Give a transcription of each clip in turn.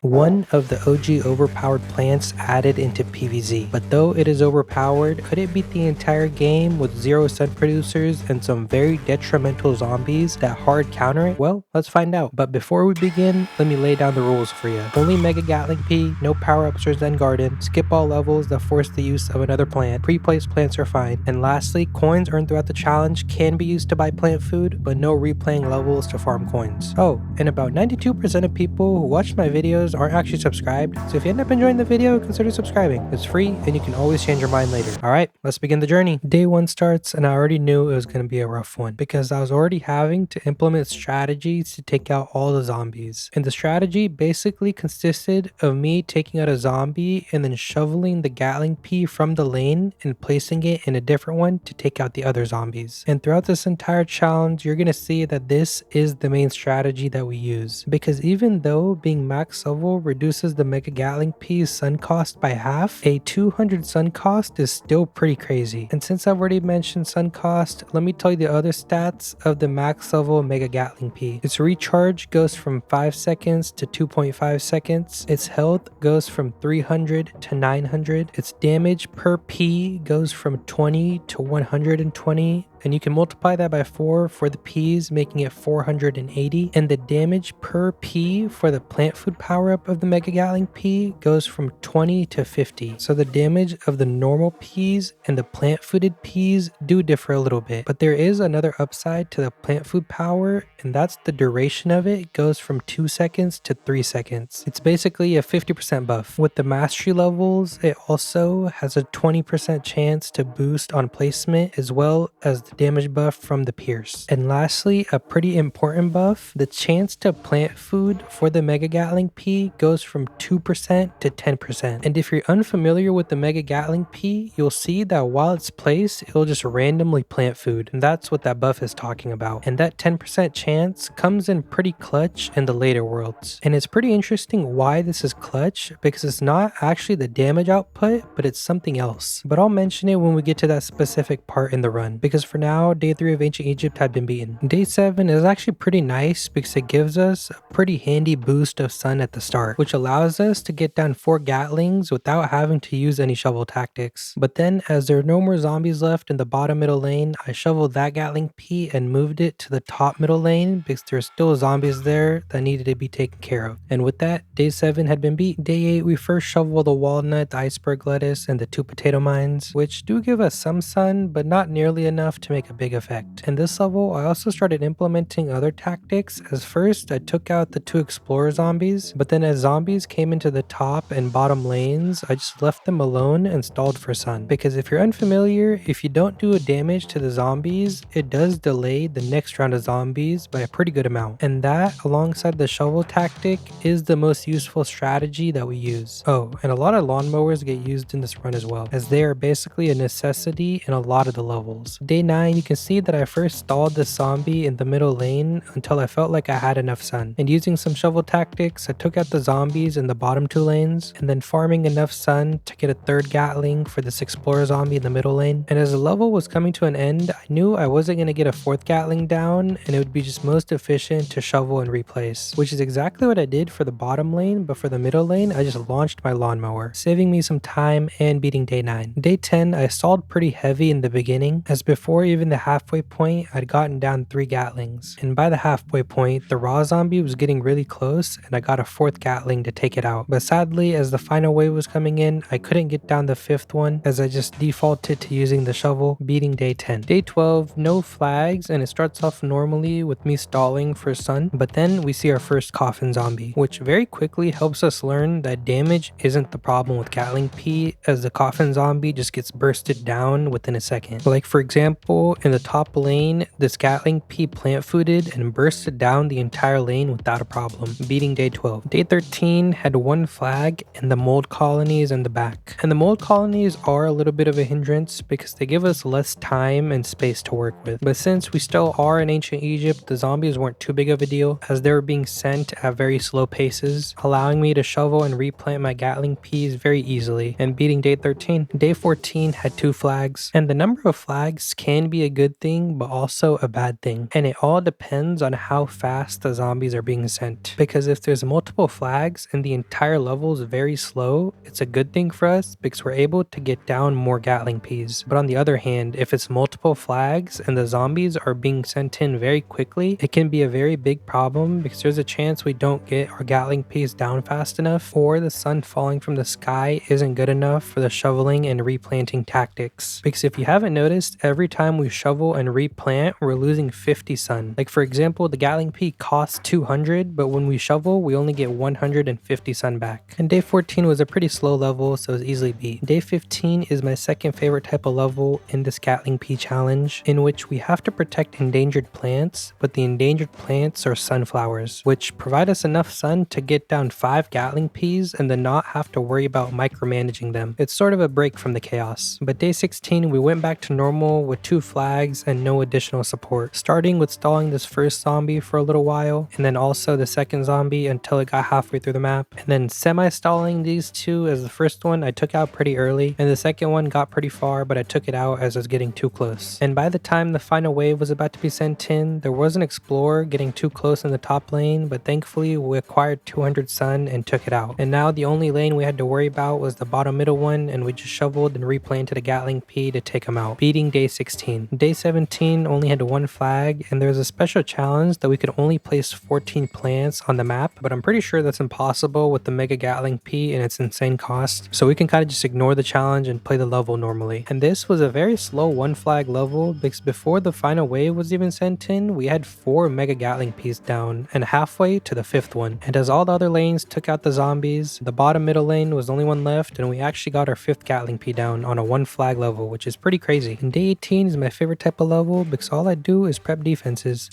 One of the OG overpowered plants added into PvZ, but though it is overpowered, could it beat the entire game with 0 sun producers and some very detrimental zombies that hard counter it? Well, let's find out. But before we begin, let me lay down the rules for you. Only Mega Gatling Pea, no power-ups or Zen Garden, skip all levels that force the use of another plant, pre-placed plants are fine, and lastly, coins earned throughout the challenge can be used to buy plant food, but no replaying levels to farm coins. Oh, and about 92% of people who watch my videos aren't actually subscribed, so if you end up enjoying the video, consider subscribing. It's free and you can always change your mind later. Alright, let's begin the journey. Day 1 starts and I already knew it was going to be a rough one because I was already having to implement strategies to take out all the zombies. And the strategy basically consisted of me taking out a zombie and then shoveling the Gatling Pea from the lane and placing it in a different one to take out the other zombies. And throughout this entire challenge, you're going to see that this is the main strategy that we use, because even though being max level reduces the Mega Gatling Pea's sun cost by half, a 200 sun cost is still pretty crazy. And since I've already mentioned sun cost, let me tell you the other stats of the max level Mega Gatling Pea. Its recharge goes from 5 seconds to 2.5 seconds. Its health goes from 300 to 900. Its damage per P goes from 20 to 120. And you can multiply that by 4 for the Ps, making it 480. And the damage per P for the plant food power-up of the Mega Gatling Pea goes from 20 to 50. So the damage of the normal Ps and the plant fooded Ps do differ a little bit. But there is another upside to the plant food power, and that's the duration of it goes from 2 seconds to 3 seconds. It's basically a 50% buff. With the mastery levels, it also has a 20% chance to boost on placement, as well as the damage buff from the pierce. And lastly, a pretty important buff, the chance to plant food for the Mega Gatling Pea goes from 2% to 10%. And if you're unfamiliar with the Mega Gatling Pea, you'll see that while it's placed, it'll just randomly plant food. And that's what that buff is talking about. And that 10% chance comes in pretty clutch in the later worlds. And it's pretty interesting why this is clutch, because it's not actually the damage output, but it's something else. But I'll mention it when we get to that specific part in the run, because for now, day 3 of Ancient Egypt had been beaten. Day 7 is actually pretty nice because it gives us a pretty handy boost of sun at the start, which allows us to get down 4 Gatlings without having to use any shovel tactics. But then, as there are no more zombies left in the bottom middle lane, I shoveled that Gatling Pea and moved it to the top middle lane because there's still zombies there that needed to be taken care of. And with that, day 7 had been beat. Day 8, we first shoveled the walnut, the iceberg lettuce, and the 2 potato mines, which do give us some sun, but not nearly enough to make a big effect. In this level, I also started implementing other tactics. As first, I took out the 2 explorer zombies, but then as zombies came into the top and bottom lanes, I just left them alone and stalled for sun. Because if you're unfamiliar, if you don't do a damage to the zombies, it does delay the next round of zombies by a pretty good amount. And that, alongside the shovel tactic, is the most useful strategy that we use. Oh, and a lot of lawnmowers get used in this run as well, as they are basically a necessity in a lot of the levels. Day 9, you can see that I first stalled the zombie in the middle lane until I felt like I had enough sun. And using some shovel tactics, I took out the zombies in the bottom 2 lanes, and then farming enough sun to get a 3rd Gatling for this explorer zombie in the middle lane. And as the level was coming to an end, I knew I wasn't going to get a 4th Gatling down, and it would be just most efficient to shovel and replace, which is exactly what I did for the bottom lane, but for the middle lane, I just launched my lawnmower, saving me some time and beating day 9. Day 10, I stalled pretty heavy in the beginning, as before even the halfway point, I'd gotten down 3 Gatlings. And by the halfway point, the raw zombie was getting really close, and I got a 4th Gatling to take it out. But sadly, as the final wave was coming in, I couldn't get down the 5th one, as I just defaulted to using the shovel, beating day 10. Day 12, no flags, and it starts off normally with me stalling for sun, but then we see our first coffin zombie, which very quickly helps us learn that damage isn't the problem with Gatling Pea, as the coffin zombie just gets bursted down within a second. Like for example, in the top lane, this Gatling Pea plant fooded and bursted down the entire lane without a problem, beating day 12. Day 13 had 1 flag and the mold colonies in the back. And the mold colonies are a little bit of a hindrance because they give us less time and space to work with. But since we still are in Ancient Egypt, the zombies weren't too big of a deal, as they were being sent at very slow paces, allowing me to shovel and replant my Gatling Peas very easily and beating day 13. Day 14 had 2 flags, and the number of flags can can be a good thing, but also a bad thing. And it all depends on how fast the zombies are being sent. Because if there's multiple flags and the entire level is very slow, it's a good thing for us because we're able to get down more Gatling Peas. But on the other hand, if it's multiple flags and the zombies are being sent in very quickly, it can be a very big problem because there's a chance we don't get our Gatling Peas down fast enough, or the sun falling from the sky isn't good enough for the shoveling and replanting tactics. Because if you haven't noticed, every time we shovel and replant, we're losing 50 sun. Like for example, the Gatling Pea costs 200, but when we shovel, we only get 150 sun back. And day 14 was a pretty slow level, so it was easily beat. Day 15 is my second favorite type of level in this Gatling Pea challenge, in which we have to protect endangered plants, but the endangered plants are sunflowers, which provide us enough sun to get down 5 Gatling Peas and then not have to worry about micromanaging them. It's sort of a break from the chaos. But day 16, we went back to normal with 2 flags and no additional support, starting with stalling this first zombie for a little while, and then also the second zombie until it got halfway through the map, and then semi-stalling these two, as the first one I took out pretty early, and the second one got pretty far, but I took it out as I was getting too close. And by the time the final wave was about to be sent in, there was an explorer getting too close in the top lane, but thankfully we acquired 200 sun and took it out. And now the only lane we had to worry about was the bottom middle one, and we just shoveled and replanted a Gatling Pea to take him out, beating day 16. Day 17 only had 1 flag, and there was a special challenge that we could only place 14 plants on the map, but I'm pretty sure that's impossible with the Mega Gatling Pea and its insane cost, so we can kind of just ignore the challenge and play the level normally. And this was a very slow 1 flag level because before the final wave was even sent in, we had 4 Mega Gatling Peas down and halfway to the 5th one. And as all the other lanes took out the zombies, the bottom middle lane was the only one left, and we actually got our 5th Gatling Pea down on a 1 flag level, which is pretty crazy. And day 18 is my favorite type of level because all I do is prep defenses.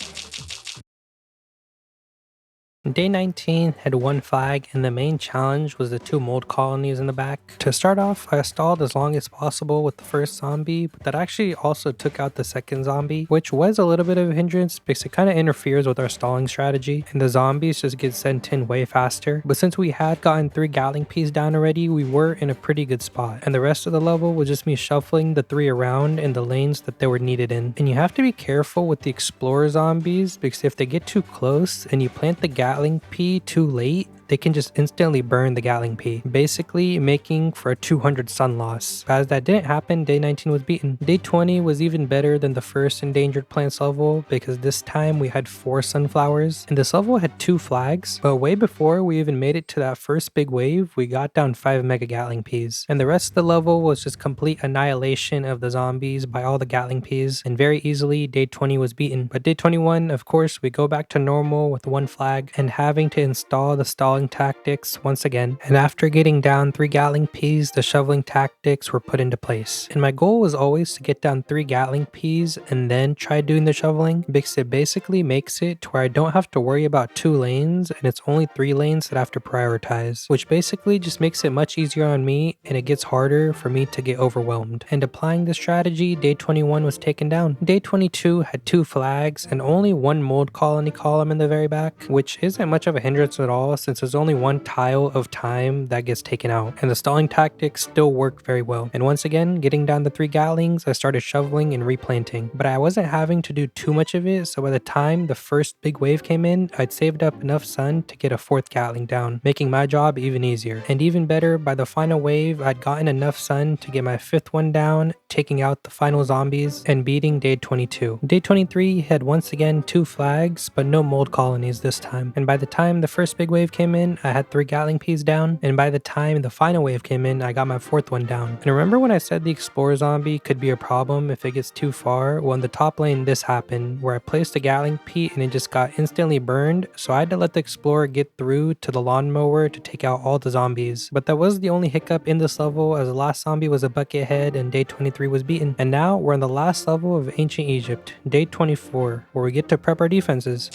Day 19 had 1 flag, and the main challenge was the 2 mold colonies in the back. To start off, I stalled as long as possible with the first zombie, but that actually also took out the second zombie, which was a little bit of a hindrance because it kind of interferes with our stalling strategy, and the zombies just get sent in way faster. But since we had gotten 3 Gatling Peas down already, we were in a pretty good spot, and the rest of the level was just me shuffling the 3 around in the lanes that they were needed in. And you have to be careful with the explorer zombies because if they get too close and you plant the Gatling Pea too late, they can just instantly burn the Gatling Pea, basically making for a 200 sun loss. As that didn't happen, day 19 was beaten. Day 20 was even better than the first endangered plants level because this time we had 4 sunflowers, and this level had 2 flags, but way before we even made it to that first big wave, we got down 5 Mega Gatling Peas. And the rest of the level was just complete annihilation of the zombies by all the Gatling Peas, and very easily day 20 was beaten. But day 21, of course, we go back to normal with 1 flag and having to install the stalling tactics once again, and after getting down 3 Gatling Peas, the shoveling tactics were put into place. And my goal was always to get down 3 Gatling Peas and then try doing the shoveling because it basically makes it to where I don't have to worry about 2 lanes and it's only 3 lanes that I have to prioritize, which basically just makes it much easier on me and it gets harder for me to get overwhelmed. And applying this strategy, day 21 was taken down. Day 22 had 2 flags and only 1 mold colony column in the very back, which isn't much of a hindrance at all since there's only 1 tile of time that gets taken out, and the stalling tactics still work very well. And once again, getting down the 3 Gatlings, I started shoveling and replanting, but I wasn't having to do too much of it, so by the time the first big wave came in, I'd saved up enough sun to get a 4th Gatling down, making my job even easier. And even better, by the final wave, I'd gotten enough sun to get my 5th one down, taking out the final zombies and beating day 22. Day 23 had once again 2 flags, but no mold colonies this time. And by the time the first big wave came in, I had 3 Gatling Peas down, and by the time the final wave came in, I got my 4th one down. And remember when I said the explorer zombie could be a problem if it gets too far? Well, in the top lane this happened, where I placed a Gatling Pea and it just got instantly burned, so I had to let the explorer get through to the lawnmower to take out all the zombies. But that was the only hiccup in this level, as the last zombie was a bucket head and day 23 was beaten. And now we're on the last level of Ancient Egypt, day 24, where we get to prep our defenses.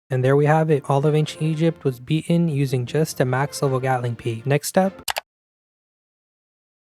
And there we have it, all of Ancient Egypt was beaten using just a max level Gatling Pea. Next up,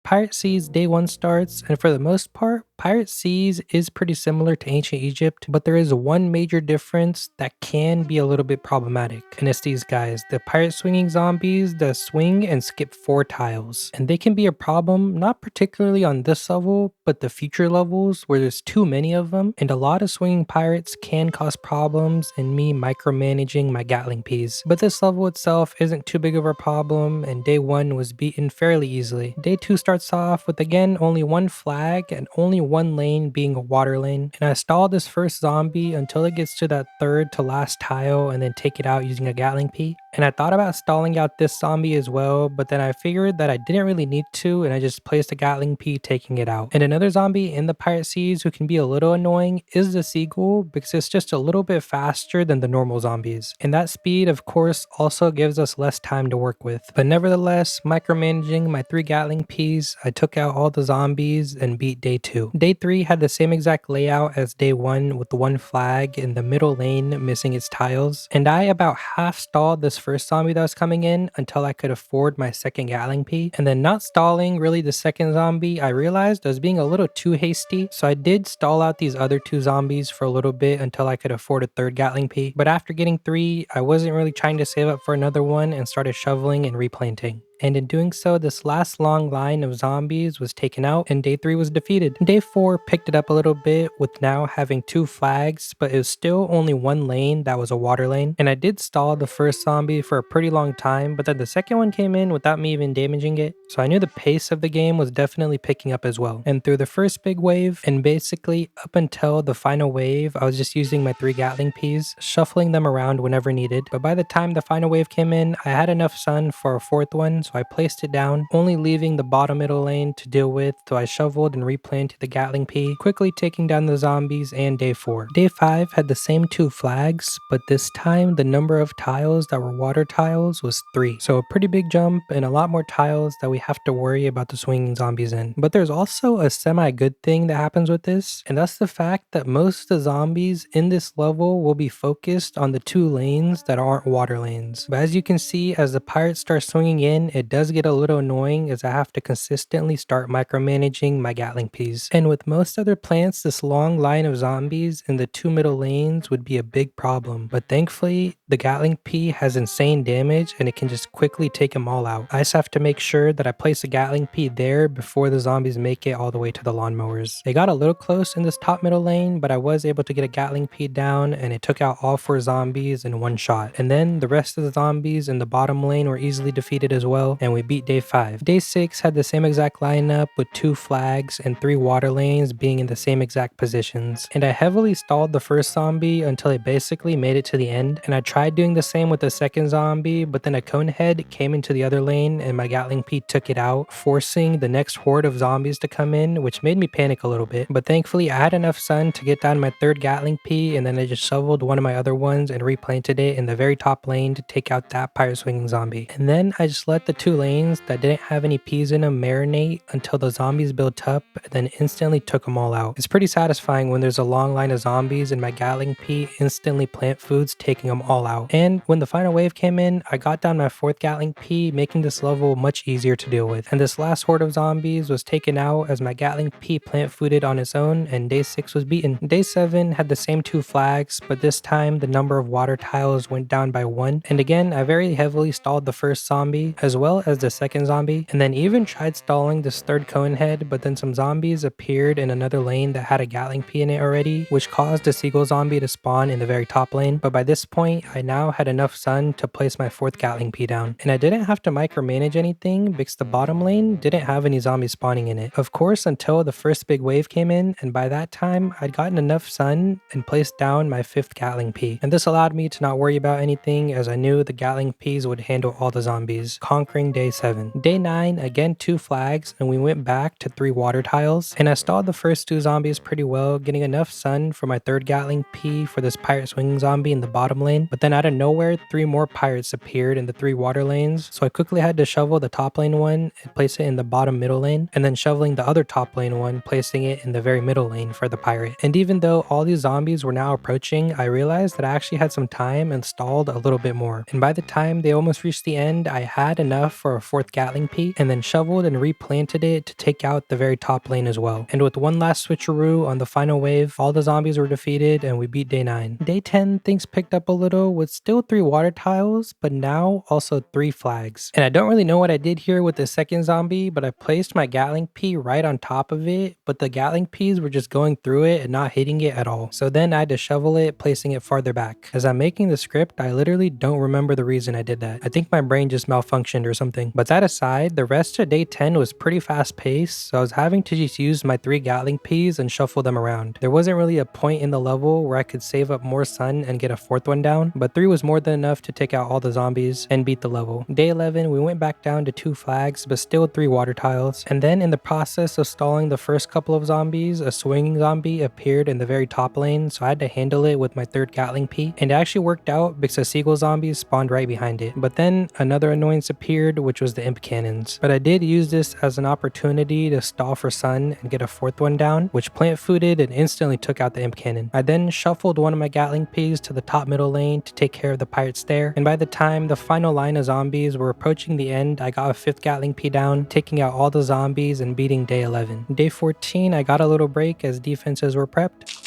Pirate Seas day 1 starts, and for the most part, Pirate Seas is pretty similar to Ancient Egypt, but there is one major difference that can be a little bit problematic, and it's these guys, the pirate swinging zombies that swing and skip 4 tiles. And they can be a problem, not particularly on this level, but the future levels where there's too many of them, and a lot of swinging pirates can cause problems and me micromanaging my Gatling Peas. But this level itself isn't too big of a problem, and day 1 was beaten fairly easily. Day 2 starts off with again only one flag and only one lane being a water lane, and I stall this first zombie until it gets to that third to last tile and then take it out using a Gatling Pea. And I thought about stalling out this zombie as well, but then I figured that I didn't really need to, and I just placed a Gatling Pea taking it out. And another zombie in the Pirate Seas who can be a little annoying is the Seagull, because it's just a little bit faster than the normal zombies. And that speed, of course, also gives us less time to work with. But nevertheless, micromanaging my 3 Gatling Peas, I took out all the zombies and beat day 2. Day 3 had the same exact layout as day 1 with the one flag in the middle lane missing its tiles. And I about half stalled this first zombie that was coming in until I could afford my second Gatling Pea. And then not stalling really the second zombie, I realized I was being a little too hasty. So I did stall out these other 2 zombies for a little bit until I could afford a third Gatling Pea. But after getting 3, I wasn't really trying to save up for another one and started shoveling and replanting. And in doing so, this last long line of zombies was taken out and day 3 was defeated. Day 4 picked it up a little bit with now having 2 flags, but it was still only one lane that was a water lane. And I did stall the first zombie for a pretty long time, but then the second one came in without me even damaging it. So I knew the pace of the game was definitely picking up as well. And through the first big wave, and basically up until the final wave, I was just using my 3 Gatling Peas, shuffling them around whenever needed. But by the time the final wave came in, I had enough sun for a 4th one, so I placed it down, only leaving the bottom middle lane to deal with, so I shoveled and replanted the Gatling Pea, quickly taking down the zombies and day 4. Day 5 had the same 2 flags, but this time the number of tiles that were water tiles was 3. So a pretty big jump and a lot more tiles that we have to worry about the swinging zombies in. But there's also a semi-good thing that happens with this, and that's the fact that most of the zombies in this level will be focused on the 2 lanes that aren't water lanes. But as you can see, as the pirates start swinging in, it does get a little annoying as I have to consistently start micromanaging my Gatling Peas. And with most other plants, this long line of zombies in the 2 middle lanes would be a big problem. But thankfully, the Gatling Pea has insane damage and it can just quickly take them all out. I just have to make sure that I place a Gatling Pea there before the zombies make it all the way to the lawnmowers. They got a little close in this top middle lane, but I was able to get a Gatling Pea down and it took out all 4 zombies in one shot. And then the rest of the zombies in the bottom lane were easily defeated as well, and we beat day 5. Day 6 had the same exact lineup with 2 flags and 3 water lanes being in the same exact positions. And I heavily stalled the first zombie until it basically made it to the end, and I tried doing the same with the second zombie, but then a conehead came into the other lane and my Gatling Pea took it out, forcing the next horde of zombies to come in, which made me panic a little bit. But thankfully I had enough sun to get down my 3rd Gatling Pea, and then I just shoveled one of my other ones and replanted it in the very top lane to take out that pirate swinging zombie. And then I just let the 2 lanes that didn't have any peas in them marinate until the zombies built up, and then instantly took them all out. It's pretty satisfying when there's a long line of zombies and my Gatling Pea instantly plant foods, taking them all out. And when the final wave came in, I got down my 4th Gatling Pea, making this level much easier to deal with. And this last horde of zombies was taken out as my Gatling Pea plant fooded on its own, and day 6 was beaten. Day 7 had the same 2 flags, but this time the number of water tiles went down by 1. And again, I very heavily stalled the first zombie as well as the second zombie, and then even tried stalling this 3rd conehead, but then some zombies appeared in another lane that had a Gatling Pea in it already, which caused a seagull zombie to spawn in the very top lane. But by this point, I now had enough sun to place my 4th Gatling Pea down, and I didn't have to micromanage anything because the bottom lane didn't have any zombies spawning in it. Of course, until the first big wave came in, and by that time, I'd gotten enough sun and placed down my 5th Gatling Pea. And this allowed me to not worry about anything as I knew the Gatling Peas would handle all the zombies, conquering day 7. Day 9, again 2 flags, and we went back to 3 water tiles, and I stalled the first 2 zombies pretty well, getting enough sun for my 3rd Gatling Pea for this pirate swinging zombie in the bottom lane. But then out of nowhere, 3 more pirates appeared in the 3 water lanes, so I quickly had to shovel the top lane one and place it in the bottom middle lane, and then shoveling the other top lane one, placing it in the very middle lane for the pirate. And even though all these zombies were now approaching, I realized that I actually had some time and stalled a little bit more. And by the time they almost reached the end, I had enough left for a 4th Gatling Pea, and then shoveled and replanted it to take out the very top lane as well. And with one last switcheroo on the final wave, all the zombies were defeated and we beat day 9. Day 10, things picked up a little with still 3 water tiles, but now also 3 flags. And I don't really know what I did here with the second zombie, but I placed my Gatling Pea right on top of it, but the Gatling Peas were just going through it and not hitting it at all. So then I had to shovel it, placing it farther back. As I'm making the script, I literally don't remember the reason I did that. I think my brain just malfunctioned or something. But that aside, the rest of day 10 was pretty fast paced, so I was having to just use my 3 Gatling Peas and shuffle them around. There wasn't really a point in the level where I could save up more sun and get a 4th one down, but 3 was more than enough to take out all the zombies and beat the level. Day 11, we went back down to 2 flags, but still 3 water tiles. And then in the process of stalling the first couple of zombies, a swinging zombie appeared in the very top lane, so I had to handle it with my 3rd Gatling Pea, and it actually worked out because the seagull zombies spawned right behind it. But then another annoyance appeared, which was the imp cannons. But I did use this as an opportunity to stall for sun and get a 4th one down, which plant fooded and instantly took out the imp cannon. I then shuffled one of my Gatling Peas to the top middle lane to take care of the pirates there, and by the time the final line of zombies were approaching the end, I got a 5th Gatling Pea down, taking out all the zombies and beating day 11. Day 14, I got a little break as defenses were prepped.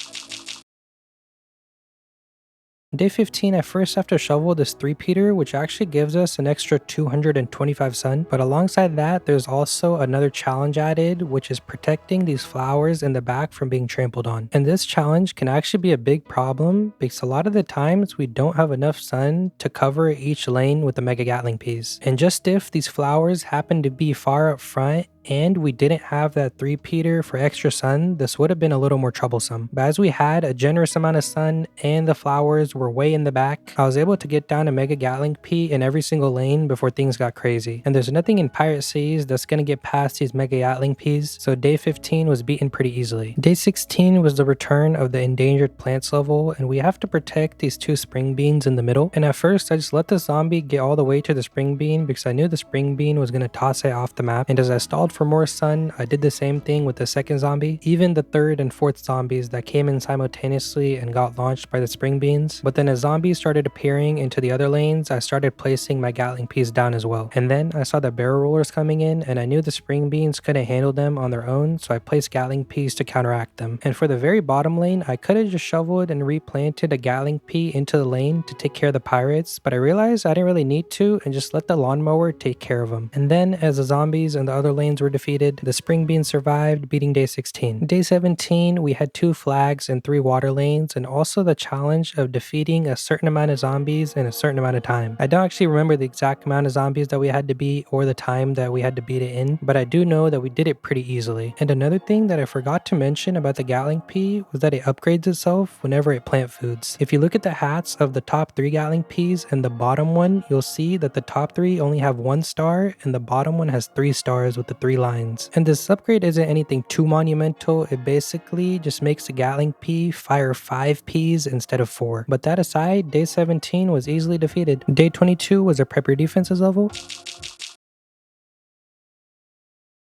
Day 15, I first have to shovel this 3-peater, which actually gives us an extra 225 sun, but alongside that, there's also another challenge added, which is protecting these flowers in the back from being trampled on. And this challenge can actually be a big problem because a lot of the times we don't have enough sun to cover each lane with the Mega Gatling Peas. And just if these flowers happen to be far up front and we didn't have that 3-peater for extra sun, this would have been a little more troublesome. But as we had a generous amount of sun and the flowers were way in the back, I was able to get down a Mega Gatling Pea in every single lane before things got crazy. And there's nothing in Pirate Seas that's gonna get past these Mega Gatling Peas, so day 15 was beaten pretty easily. Day 16 was the return of the endangered plants level, and we have to protect these 2 spring beans in the middle. And at first, I just let the zombie get all the way to the spring bean because I knew the spring bean was gonna toss it off the map, and as I stalled for more sun, I did the same thing with the second zombie, even the 3rd and 4th zombies that came in simultaneously and got launched by the spring beans. But then as zombies started appearing into the other lanes, I started placing my Gatling Peas down as well. And then I saw the barrel rollers coming in, and I knew the spring beans couldn't handle them on their own, so I placed Gatling Peas to counteract them. And for the very bottom lane, I could have just shoveled and replanted a Gatling Pea into the lane to take care of the pirates, but I realized I didn't really need to and just let the lawnmower take care of them. And then as the zombies in the other lanes were defeated, the spring beans survived, beating day 16. Day 17, we had 2 flags and 3 water lanes, and also the challenge of defeating a certain amount of zombies in a certain amount of time. I don't actually remember the exact amount of zombies that we had to beat or the time that we had to beat it in, but I do know that we did it pretty easily. And another thing that I forgot to mention about the Gatling Pea was that it upgrades itself whenever it plant foods. If you look at the hats of the top 3 Gatling Peas and the bottom one, you'll see that the top 3 only have 1 star and the bottom one has 3 stars with the 3 lines. And this upgrade isn't anything too monumental, it basically just makes the Gatling Pea fire 5 Ps instead of 4. But that aside, day 17 was easily defeated. Day 22 was a prep your defenses level.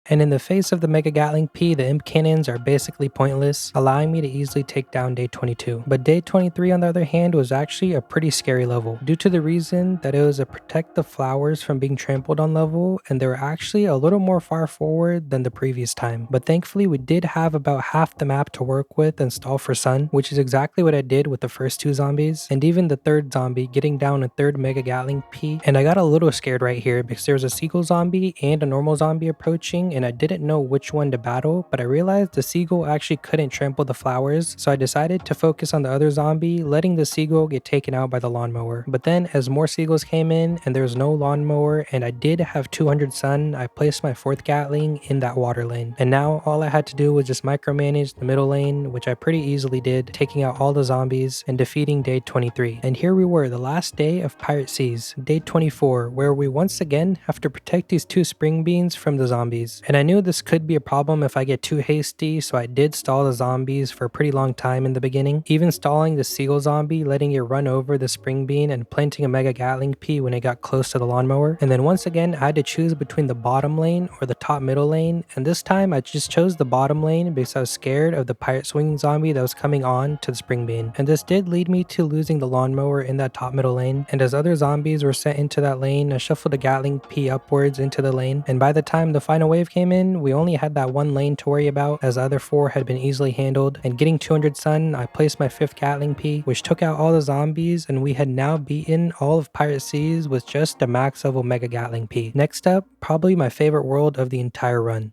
And in the face of the Mega Gatling Pea, the imp cannons are basically pointless, allowing me to easily take down day 22. But day 23 on the other hand was actually a pretty scary level, due to the reason that it was a protect the flowers from being trampled on level, and they were actually a little more far forward than the previous time. But thankfully we did have about half the map to work with and stall for sun, which is exactly what I did with the first 2 zombies, and even the 3rd zombie getting down a 3rd Mega Gatling Pea. And I got a little scared right here because there was a seagull zombie and a normal zombie approaching, and I didn't know which one to battle, but I realized the seagull actually couldn't trample the flowers, so I decided to focus on the other zombie, letting the seagull get taken out by the lawnmower. But then as more seagulls came in and there was no lawnmower and I did have 200 sun, I placed my 4th Gatling in that water lane. And now all I had to do was just micromanage the middle lane, which I pretty easily did, taking out all the zombies and defeating day 23. And here we were, the last day of Pirate Seas, day 24, where we once again have to protect these 2 spring beans from the zombies. And I knew this could be a problem if I get too hasty, so I did stall the zombies for a pretty long time in the beginning, even stalling the seagull zombie, letting it run over the spring bean and planting a mega Gatling Pea when it got close to the lawnmower. And then once again, I had to choose between the bottom lane or the top middle lane, and this time I just chose the bottom lane because I was scared of the pirate swinging zombie that was coming on to the spring bean. And this did lead me to losing the lawnmower in that top middle lane, and as other zombies were sent into that lane, I shuffled a Gatling Pea upwards into the lane, and by the time the final wave came in, we only had that one lane to worry about as the other 4 had been easily handled. And getting 200 sun, I placed my 5th Gatling Pea, which took out all the zombies, and we had now beaten all of Pirate Seas with just a max level Mega Gatling Pea. Next up, probably my favorite world of the entire run,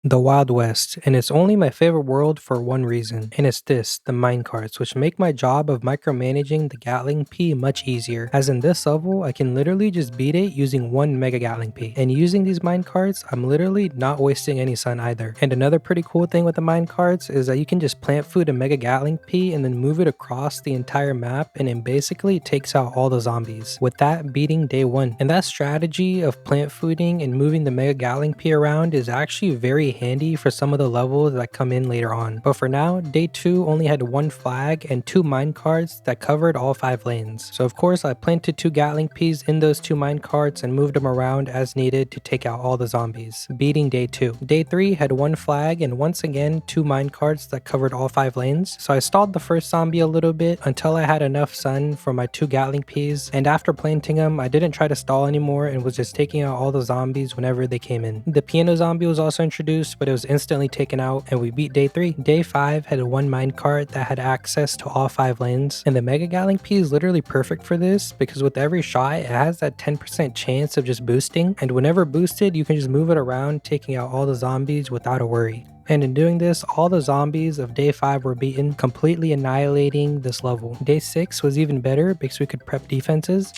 the Wild West, and it's only my favorite world for one reason, and it's this, the minecarts, which make my job of micromanaging the Gatling Pea much easier, as in this level, I can literally just beat it using one Mega Gatling Pea, and using these minecarts, I'm literally not wasting any sun either. And another pretty cool thing with the minecarts is that you can just plant food a Mega Gatling Pea and then move it across the entire map, and it basically takes out all the zombies, with that beating day 1. And that strategy of plant fooding and moving the Mega Gatling Pea around is actually very handy for some of the levels that come in later on. But for now, day 2 only had 1 flag and 2 minecarts that covered all 5 lanes. So of course I planted 2 Gatling Peas in those 2 minecarts and moved them around as needed to take out all the zombies, beating day 2. Day 3 had 1 flag and once again 2 minecarts that covered all 5 lanes. So I stalled the first zombie a little bit until I had enough sun for my 2 Gatling Peas, and after planting them, I didn't try to stall anymore and was just taking out all the zombies whenever they came in. The piano zombie was also introduced, but it was instantly taken out and we beat day 3. Day 5 had 1 minecart that had access to all 5 lanes, and the Mega Gatling Pea is literally perfect for this because with every shot it has that 10% chance of just boosting, and whenever boosted you can just move it around, taking out all the zombies without a worry. And in doing this, all the zombies of day 5 were beaten, completely annihilating this level. Day 6 was even better because we could prep defenses.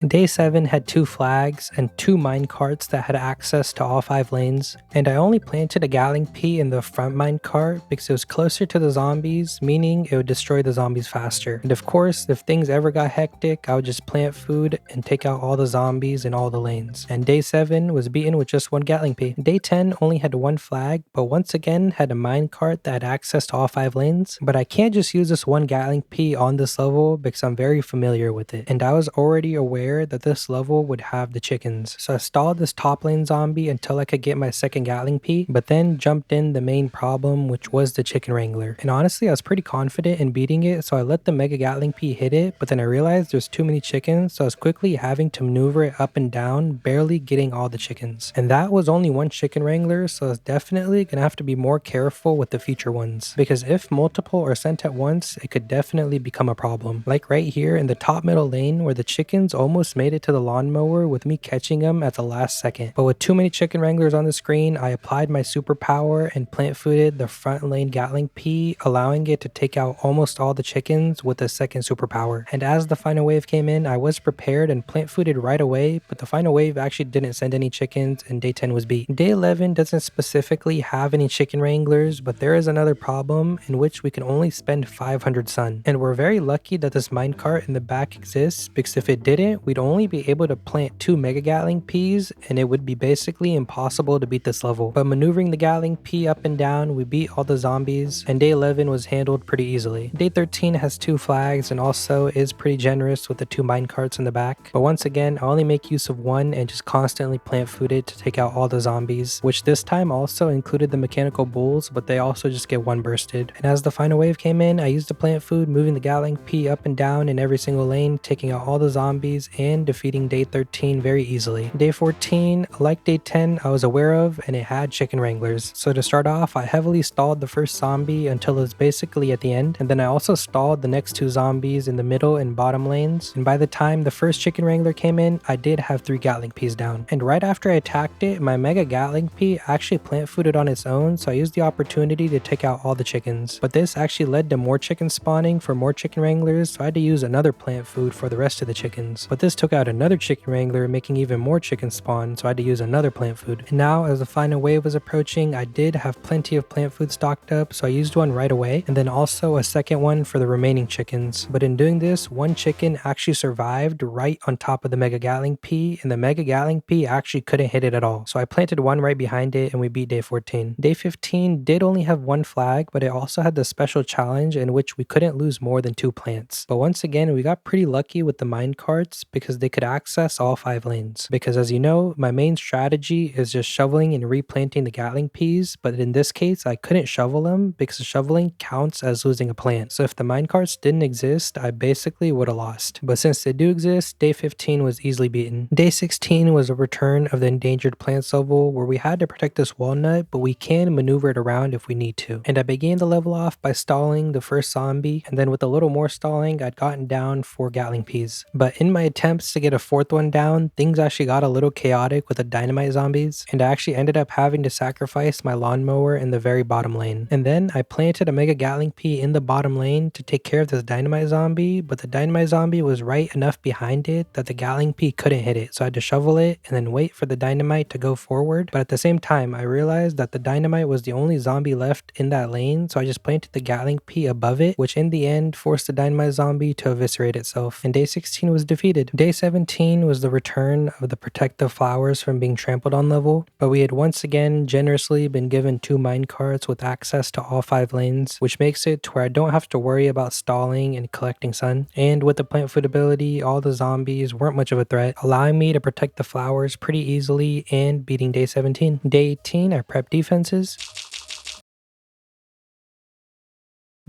Day 7 had 2 flags and 2 minecarts that had access to all 5 lanes, and I only planted a Gatling Pea in the front minecart because it was closer to the zombies, meaning it would destroy the zombies faster. And of course, if things ever got hectic, I would just plant food and take out all the zombies in all the lanes. And day 7 was beaten with just 1 Gatling Pea. Day 10 only had 1 flag, but once again had a minecart that had access to all 5 lanes, but I can't just use this 1 Gatling Pea on this level because I'm very familiar with it, and I was already aware that this level would have the chickens. So I stalled this top lane zombie until I could get my 2nd Gatling Pea, but then jumped in the main problem, which was the chicken wrangler. And honestly, I was pretty confident in beating it, so I let the Mega Gatling Pea hit it, but then I realized there's too many chickens, so I was quickly having to maneuver it up and down, barely getting all the chickens. And that was only 1 chicken wrangler, so I was definitely gonna have to be more careful with the future ones, because if multiple are sent at once, it could definitely become a problem. Like right here in the top middle lane where the chickens almost made it to the lawnmower with me catching them at the last second. But with too many chicken wranglers on the screen, I applied my superpower and plant fooded the front lane Gatling Pea, allowing it to take out almost all the chickens with a 2nd superpower. And as the final wave came in, I was prepared and plant fooded right away, but the final wave actually didn't send any chickens and day 10 was beat. Day 11 doesn't specifically have any chicken wranglers, but there is another problem in which we can only spend 500 sun. And we're very lucky that this minecart in the back exists, because if it didn't, we'd only be able to plant 2 Mega Gatling Peas and it would be basically impossible to beat this level. But maneuvering the Gatling Pea up and down, we beat all the zombies, and day 11 was handled pretty easily. Day 13 has 2 flags and also is pretty generous with the 2 minecarts in the back. But once again, I only make use of 1 and just constantly plant fooded to take out all the zombies, which this time also included the mechanical bulls, but they also just get 1 bursted. And as the final wave came in, I used the plant food, moving the Gatling Pea up and down in every single lane, taking out all the zombies and defeating day 13 very easily. Day 14, like day 10, I was aware of, and it had chicken wranglers. So to start off, I heavily stalled the first zombie until it was basically at the end, and then I also stalled the next 2 zombies in the middle and bottom lanes, and by the time the first chicken wrangler came in, I did have 3 Gatling Peas down. And right after I attacked it, my Mega Gatling Pea actually plant fooded on its own, so I used the opportunity to take out all the chickens. But this actually led to more chickens spawning for more chicken wranglers, so I had to use another plant food for the rest of the chickens. But this this took out another chicken wrangler, making even more chickens spawn, so I had to use another plant food. And now, as the final wave was approaching, I did have plenty of plant food stocked up, so I used one right away, and then also a second one for the remaining chickens. But in doing this, one chicken actually survived right on top of the Mega Gatling Pea, and the Mega Gatling Pea actually couldn't hit it at all. So I planted one right behind it, and we beat day 14. Day 15 did only have one flag, but it also had the special challenge in which we couldn't lose more than 2 plants. But once again, we got pretty lucky with the mine carts because they could access all 5 lanes. Because as you know, my main strategy is just shoveling and replanting the Gatling Peas, but in this case, I couldn't shovel them because shoveling counts as losing a plant. So if the minecarts didn't exist, I basically would have lost. But since they do exist, day 15 was easily beaten. Day 16 was a return of the endangered plants level where we had to protect this walnut, but we can maneuver it around if we need to. And I began the level off by stalling the first zombie, and then with a little more stalling, I'd gotten down 4 Gatling Peas. But in my attempts to get a 4th one down, things actually got a little chaotic with the dynamite zombies, and I actually ended up having to sacrifice my lawnmower in the very bottom lane. And then I planted a Mega Gatling Pea in the bottom lane to take care of this dynamite zombie, but the dynamite zombie was right enough behind it that the Gatling Pea couldn't hit it, so I had to shovel it and then wait for the dynamite to go forward. But at the same time, I realized that the dynamite was the only zombie left in that lane, so I just planted the Gatling Pea above it, which in the end forced the dynamite zombie to eviscerate itself. And day 16 was defeated. Day 17 was the return of the protective flowers from being trampled on level, but we had once again generously been given 2 minecarts with access to all 5 lanes, which makes it to where I don't have to worry about stalling and collecting sun. And with the plant food ability, all the zombies weren't much of a threat, allowing me to protect the flowers pretty easily and beating day 17. Day 18, I prepped defenses.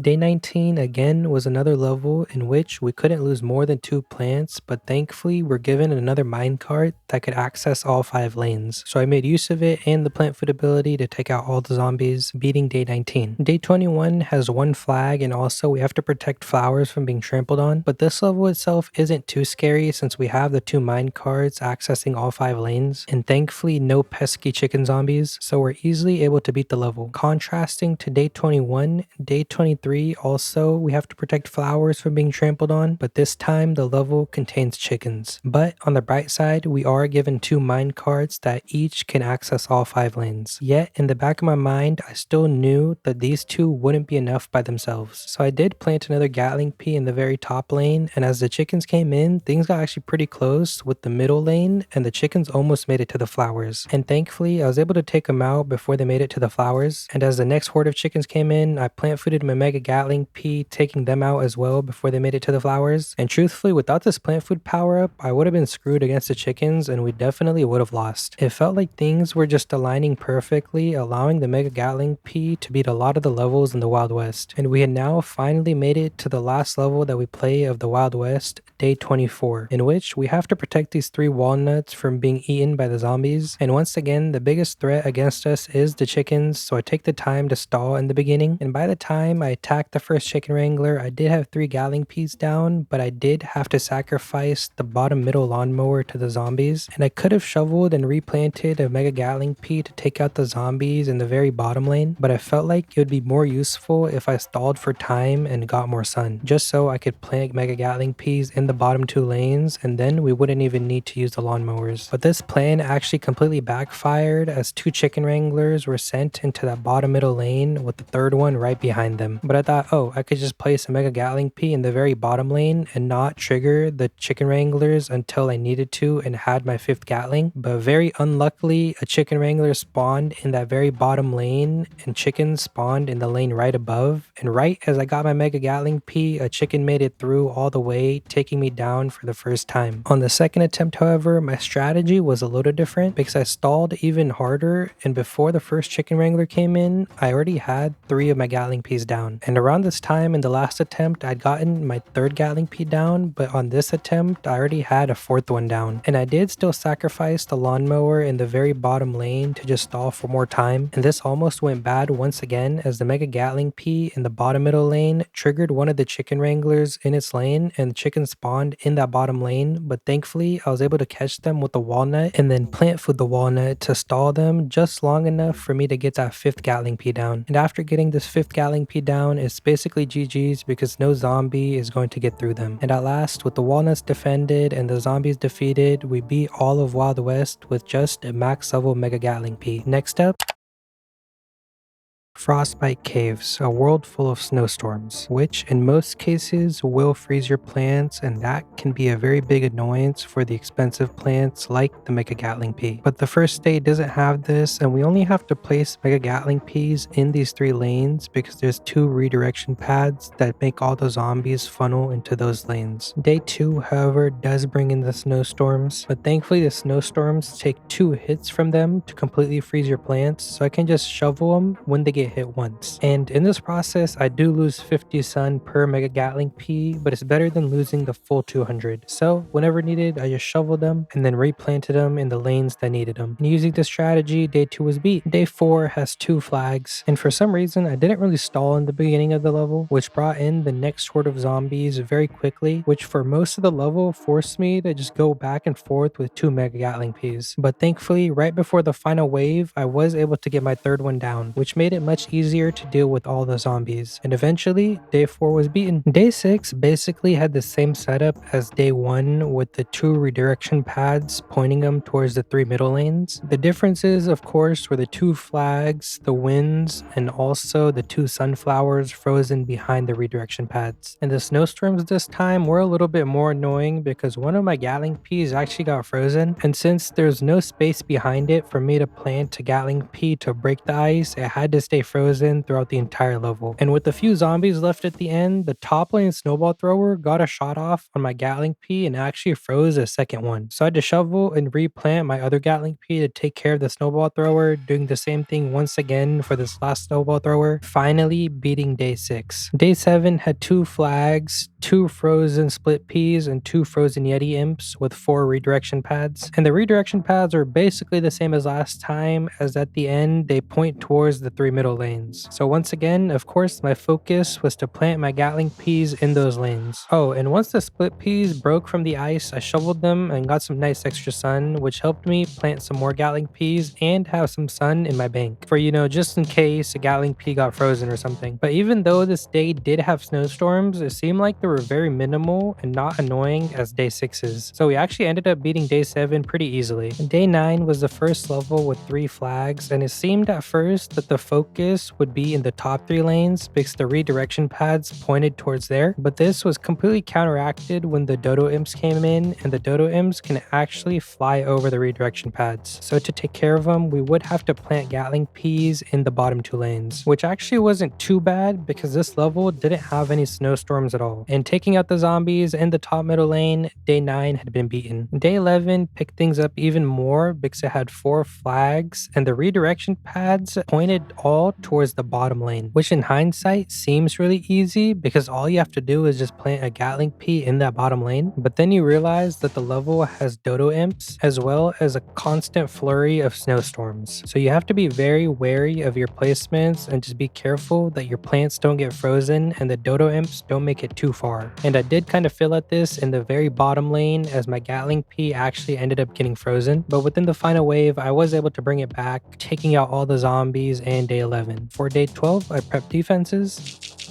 Day 19 again was another level in which we couldn't lose more than 2 plants, but thankfully we're given another minecart that could access all 5 lanes. So I made use of it and the plant food ability to take out all the zombies, beating day 19. Day 21 has 1 flag, and also we have to protect flowers from being trampled on, but this level itself isn't too scary since we have the 2 minecarts accessing all 5 lanes, and thankfully no pesky chicken zombies, so we're easily able to beat the level. Contrasting to day 21, day 23 also we have to protect flowers from being trampled on, but this time the level contains chickens. But on the bright side, we are given 2 minecarts that each can access all 5 lanes. Yet in the back of my mind, I still knew that these 2 wouldn't be enough by themselves. So I did plant another Gatling Pea in the very top lane, and as the chickens came in, things got actually pretty close with the middle lane, and the chickens almost made it to the flowers. And thankfully, I was able to take them out before they made it to the flowers. And as the next horde of chickens came in, I plant fooded my Mega Gatling Pea, taking them out as well before they made it to the flowers. And truthfully, without this plant food power up, I would have been screwed against the chickens and we definitely would have lost. It felt like things were just aligning perfectly, allowing the Mega Gatling Pea to beat a lot of the levels in the Wild West. And we had now finally made it to the last level that we play of the Wild West, day 24, in which we have to protect these 3 walnuts from being eaten by the zombies. And once again, the biggest threat against us is the chickens, so I take the time to stall in the beginning. And by the time I attacked the first chicken wrangler, I did have 3 Gatling Peas down, but I did have to sacrifice the bottom middle lawnmower to the zombies. And I could have shoveled and replanted a Mega Gatling Pea to take out the zombies in the very bottom lane, but I felt like it would be more useful if I stalled for time and got more sun, just so I could plant Mega Gatling Peas in the bottom 2 lanes, and then we wouldn't even need to use the lawnmowers. But this plan actually completely backfired as 2 chicken wranglers were sent into that bottom middle lane with the 3rd one right behind them. But I thought, oh, I could just place a Mega Gatling Pea in the very bottom lane and not trigger the chicken wranglers until I needed to and had my 5th Gatling. But very unluckily, a chicken wrangler spawned in that very bottom lane and chickens spawned in the lane right above. And right as I got my Mega Gatling Pea, a chicken made it through all the way, taking me down for the first time. On the second attempt, however, my strategy was a little different because I stalled even harder, and before the first chicken wrangler came in, I already had 3 of my Gatling Peas down. And around this time in the last attempt, I'd gotten my 3rd Gatling Pea down, but on this attempt, I already had a 4th one down. And I did still sacrifice the lawnmower in the very bottom lane to just stall for more time, and this almost went bad once again as the Mega Gatling Pea in the bottom middle lane triggered one of the chicken wranglers in its lane, and the chickens spawned in that bottom lane, but thankfully I was able to catch them with the walnut and then plant food the walnut to stall them just long enough for me to get that 5th Gatling Pea down. And after getting this 5th Gatling Pea down, down, it's basically GG's because no zombie is going to get through them. And at last, with the walnuts defended and the zombies defeated, we beat all of Wild West with just a max level Mega Gatling Pea. Next up, Frostbite Caves, a world full of snowstorms, which in most cases will freeze your plants, and that can be a very big annoyance for the expensive plants like the Mega Gatling Pea. But the first state doesn't have this, and we only have to place Mega Gatling Peas in these 3 lanes because there's 2 redirection pads that make all the zombies funnel into those lanes. Day 2, however, does bring in the snowstorms, but thankfully the snowstorms take 2 hits from them to completely freeze your plants, so I can just shovel them when they get hit once. And in this process, I do lose 50 sun per Mega Gatling Pea, but it's better than losing the full 200. So whenever needed, I just shoveled them and then replanted them in the lanes that needed them. And using this strategy, day 2 was beat. Day 4 has 2 flags, and for some reason, I didn't really stall in the beginning of the level, which brought in the next horde of zombies very quickly, which for most of the level forced me to just go back and forth with 2 Mega Gatling Peas. But thankfully, right before the final wave, I was able to get my 3rd one down, which made it much easier to deal with all the zombies. And eventually, day 4 was beaten. Day 6 basically had the same setup as day 1 with the 2 redirection pads pointing them towards the 3 middle lanes. The differences, of course, were the 2 flags, the winds, and also the 2 sunflowers frozen behind the redirection pads. And the snowstorms this time were a little bit more annoying because one of my Gatling Peas actually got frozen, and since there's no space behind it for me to plant a Gatling Pea to break the ice, it had to stay frozen throughout the entire level. And with a few zombies left at the end, the top lane snowball thrower got a shot off on my Gatling Pea and actually froze a second one. So I had to shovel and replant my other Gatling Pea to take care of the snowball thrower, doing the same thing once again for this last snowball thrower, finally beating day 6. Day 7 had 2 flags, 2 frozen split peas, and 2 frozen Yeti imps with 4 redirection pads. And the redirection pads are basically the same as last time, as at the end they point towards the 3 middle lanes. So once again, of course, my focus was to plant my Gatling Peas in those lanes. Oh, and once the split peas broke from the ice, I shoveled them and got some nice extra sun, which helped me plant some more Gatling Peas and have some sun in my bank for, just in case a Gatling Pea got frozen or something. But even though this day did have snowstorms, it seemed like they were very minimal and not annoying as day 6's. So we actually ended up beating day 7 pretty easily. And day 9 was the first level with 3 flags, and it seemed at first that the focus would be in the top 3 lanes because the redirection pads pointed towards there, but this was completely counteracted when the Dodo Imps came in, and the Dodo Imps can actually fly over the redirection pads. So to take care of them, we would have to plant Gatling Peas in the bottom 2 lanes, which actually wasn't too bad because this level didn't have any snowstorms at all. And taking out the zombies in the top middle lane, day 9 had been beaten. Day 11 picked things up even more because it had 4 flags, and the redirection pads pointed all towards the bottom lane, which in hindsight seems really easy because all you have to do is just plant a Gatling Pea in that bottom lane. But then you realize that the level has Dodo Imps as well as a constant flurry of snowstorms. So you have to be very wary of your placements and just be careful that your plants don't get frozen and the Dodo Imps don't make it too far. And I did kind of feel at this in the very bottom lane as my Gatling Pea actually ended up getting frozen. But within the final wave, I was able to bring it back, taking out all the zombies and day 11. For day 12, I prepped defenses.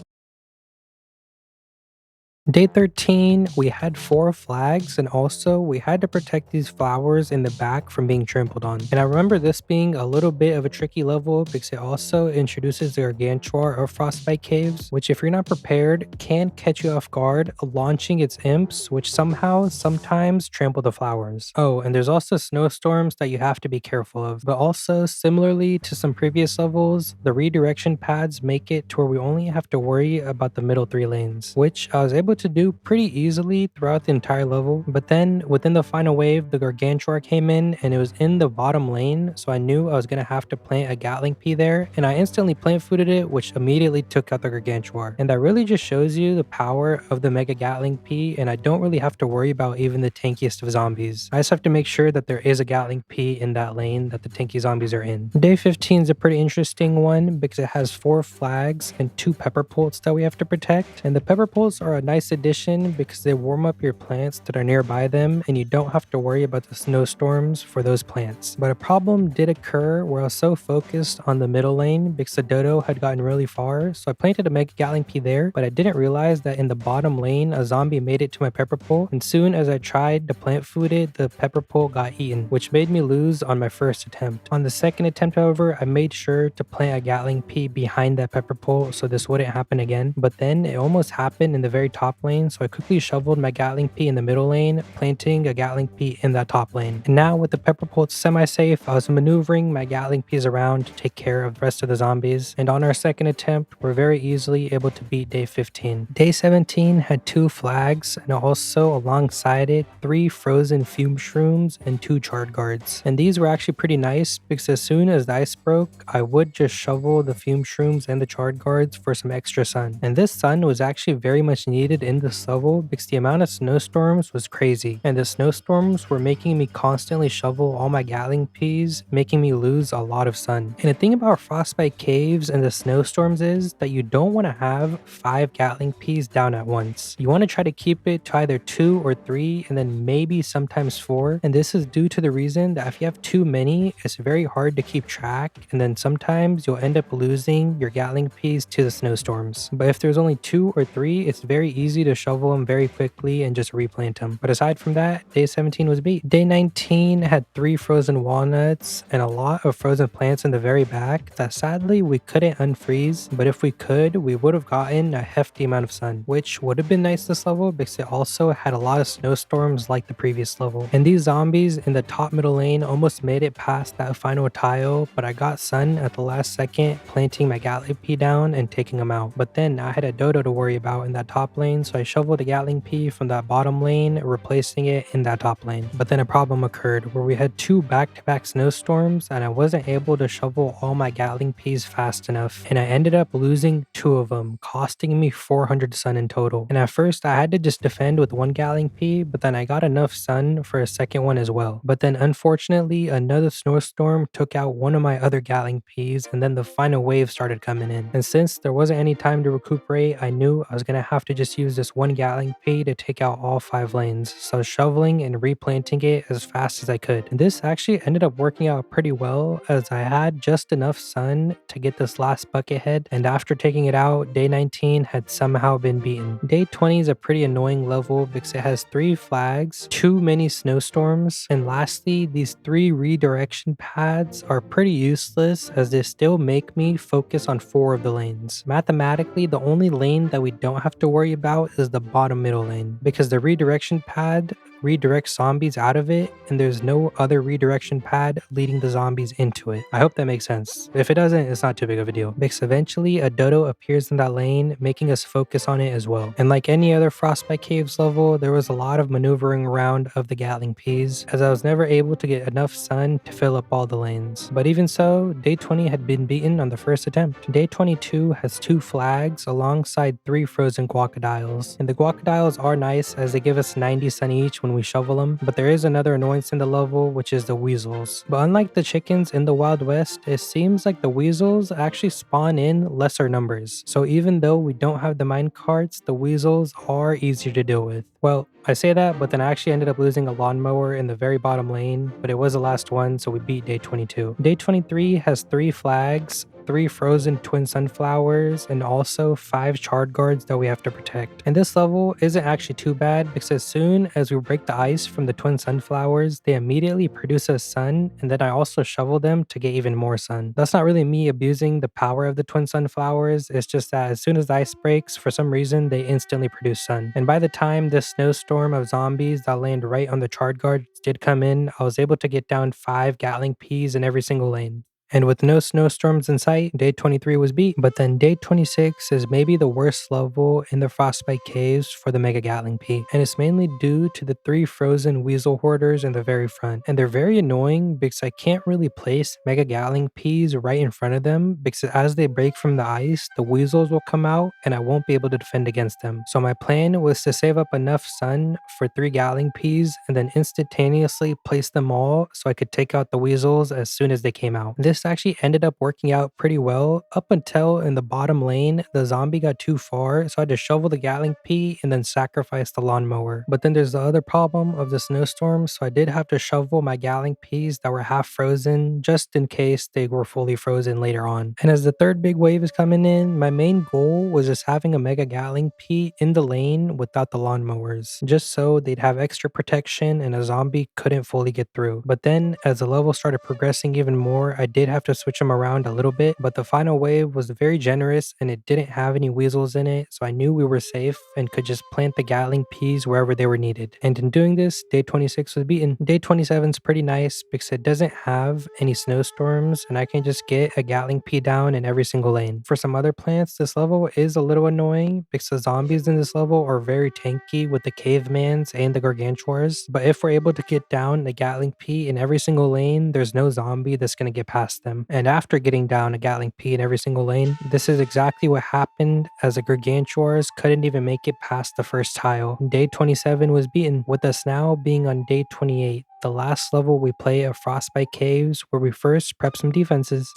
Day 13, we had 4 flags, and also we had to protect these flowers in the back from being trampled on. And I remember this being a little bit of a tricky level because it also introduces the Gargantuar or Frostbite Caves, which if you're not prepared, can catch you off guard, launching its imps, which sometimes trample the flowers. Oh, and there's also snowstorms that you have to be careful of. But also, similarly to some previous levels, the redirection pads make it to where we only have to worry about the middle 3 lanes, which I was able to do pretty easily throughout the entire level. But then within the final wave, the Gargantuar came in and it was in the bottom lane, so I knew I was going to have to plant a Gatling Pea there, and I instantly plant fooded it, which immediately took out the Gargantuar. And that really just shows you the power of the Mega Gatling Pea, and I don't really have to worry about even the tankiest of zombies. I just have to make sure that there is a Gatling Pea in that lane that the tanky zombies are in. Day 15 is a pretty interesting one because it has 4 flags and 2 pepper pults that we have to protect, and the pepper pults are a nice nice addition because they warm up your plants that are nearby them and you don't have to worry about the snowstorms for those plants. But a problem did occur where I was so focused on the middle lane because the dodo had gotten really far, so I planted a Mega Gatling Pea there, but I didn't realize that in the bottom lane a zombie made it to my pepper pole, and soon as I tried to plant food it, the pepper pole got eaten, which made me lose on my first attempt. On the second attempt, however, I made sure to plant a Gatling Pea behind that pepper pole so this wouldn't happen again, but then it almost happened in the very top lane, so I quickly shoveled my Gatling Pea in the middle lane, planting a Gatling Pea in that top lane. And now with the pepper pole semi-safe, I was maneuvering my Gatling Peas around to take care of the rest of the zombies, and on our second attempt, we're very easily able to beat day 15. Day 17 had 2 flags, and also alongside it, 3 frozen fume shrooms and 2 charred guards. And these were actually pretty nice because as soon as the ice broke, I would just shovel the fume shrooms and the charred guards for some extra sun. And this sun was actually very much needed in this level because the amount of snowstorms was crazy, and the snowstorms were making me constantly shovel all my Gatling Peas, making me lose a lot of sun. And the thing about frostbite caves and the snowstorms is that you don't want to have 5 Gatling Peas down at once. You want to try to keep it to either 2 or 3 and then maybe sometimes 4, and this is due to the reason that if you have too many, it's very hard to keep track, and then sometimes you'll end up losing your Gatling Peas to the snowstorms. But if there's only 2 or 3, it's very easy to shovel them very quickly and just replant them. But aside from that, day 17 was beat. Day 19 had 3 frozen walnuts and a lot of frozen plants in the very back that sadly we couldn't unfreeze, but if we could, we would have gotten a hefty amount of sun, which would have been nice this level because it also had a lot of snowstorms like the previous level. And these zombies in the top middle lane almost made it past that final tile, but I got sun at the last second, planting my Gatling Pea down and taking them out. But then I had a dodo to worry about in that top lane, so I shoveled a Gatling Pea from that bottom lane, replacing it in that top lane. But then a problem occurred where we had 2 back-to-back snowstorms and I wasn't able to shovel all my Gatling Peas fast enough, and I ended up losing 2 of them, costing me 400 sun in total. And at first I had to just defend with 1 Gatling Pea, but then I got enough sun for a second one as well. But then unfortunately another snowstorm took out one of my other Gatling Peas, and then the final wave started coming in. And since there wasn't any time to recuperate, I knew I was gonna have to just use this 1 Gatling Pea to take out all 5 lanes. So I was shoveling and replanting it as fast as I could. And this actually ended up working out pretty well as I had just enough sun to get this last bucket head, and after taking it out, day 19 had somehow been beaten. Day 20 is a pretty annoying level because it has 3 flags, too many snowstorms, and lastly, these 3 redirection pads are pretty useless as they still make me focus on 4 of the lanes. Mathematically, the only lane that we don't have to worry about is the bottom middle lane because the redirection pad redirects zombies out of it, and there's no other redirection pad leading the zombies into it. I hope that makes sense. If it doesn't, it's not too big of a deal, because eventually a dodo appears in that lane, making us focus on it as well. And like any other Frostbite Caves level, there was a lot of maneuvering around of the Gatling Peas, as I was never able to get enough sun to fill up all the lanes. But even so, day 20 had been beaten on the first attempt. Day 22 has 2 flags alongside 3 frozen guacodiles, and the guacodiles are nice as they give us 90 sun each when we shovel them, but there is another annoyance in the level, which is the weasels. But unlike the chickens in the Wild West, it seems like the weasels actually spawn in lesser numbers. So even though we don't have the mine carts, the weasels are easier to deal with. Well, I say that, but then I actually ended up losing a lawnmower in the very bottom lane, but it was the last one, so we beat day 22. Day 23 has 3 flags, 3 frozen twin sunflowers, and also 5 charred guards that we have to protect. And this level isn't actually too bad because as soon as we break the ice from the twin sunflowers, they immediately produce us sun, and then I also shovel them to get even more sun. That's not really me abusing the power of the twin sunflowers, it's just that as soon as the ice breaks, for some reason they instantly produce sun. And by the time this snowstorm of zombies that land right on the charred guards did come in, I was able to get down 5 Gatling Peas in every single lane. And with no snowstorms in sight, day 23 was beat. But then day 26 is maybe the worst level in the Frostbite Caves for the Mega Gatling Pea. And it's mainly due to the 3 frozen weasel hoarders in the very front. And they're very annoying because I can't really place Mega Gatling Peas right in front of them because as they break from the ice, the weasels will come out and I won't be able to defend against them. So my plan was to save up enough sun for 3 Gatling Peas and then instantaneously place them all so I could take out the weasels as soon as they came out. This this actually ended up working out pretty well up until in the bottom lane, the zombie got too far, so I had to shovel the Gatling Pea and then sacrifice the lawnmower. But then there's the other problem of the snowstorm, so I did have to shovel my Gatling Peas that were half frozen just in case they were fully frozen later on. And as the third big wave is coming in, my main goal was just having a Mega Gatling Pea in the lane without the lawnmowers, just so they'd have extra protection and a zombie couldn't fully get through. But then as the level started progressing even more, I did have to switch them around a little bit, but the final wave was very generous and it didn't have any weasels in it, so I knew we were safe and could just plant the Gatling Peas wherever they were needed. And in doing this, day 26 was beaten. Day 27 is pretty nice because it doesn't have any snowstorms and I can just get a Gatling Pea down in every single lane. For some other plants, this level is a little annoying because the zombies in this level are very tanky with the cavemans and the gargantuars, but if we're able to get down the Gatling Pea in every single lane, there's no zombie that's going to get past them. And after getting down a Gatling Pea in every single lane, this is exactly what happened as the gargantuars couldn't even make it past the first tile. Day 27 was beaten, with us now being on day 28, the last level we play of Frostbite Caves, where we first prep some defenses.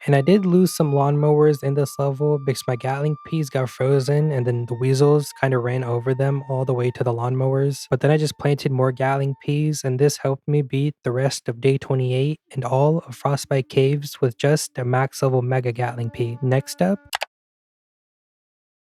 And I did lose some lawnmowers in this level because my Gatling Peas got frozen and then the weasels kind of ran over them all the way to the lawnmowers. But then I just planted more Gatling Peas and this helped me beat the rest of day 28 and all of Frostbite Caves with just a max level Mega Gatling Pea. Next up,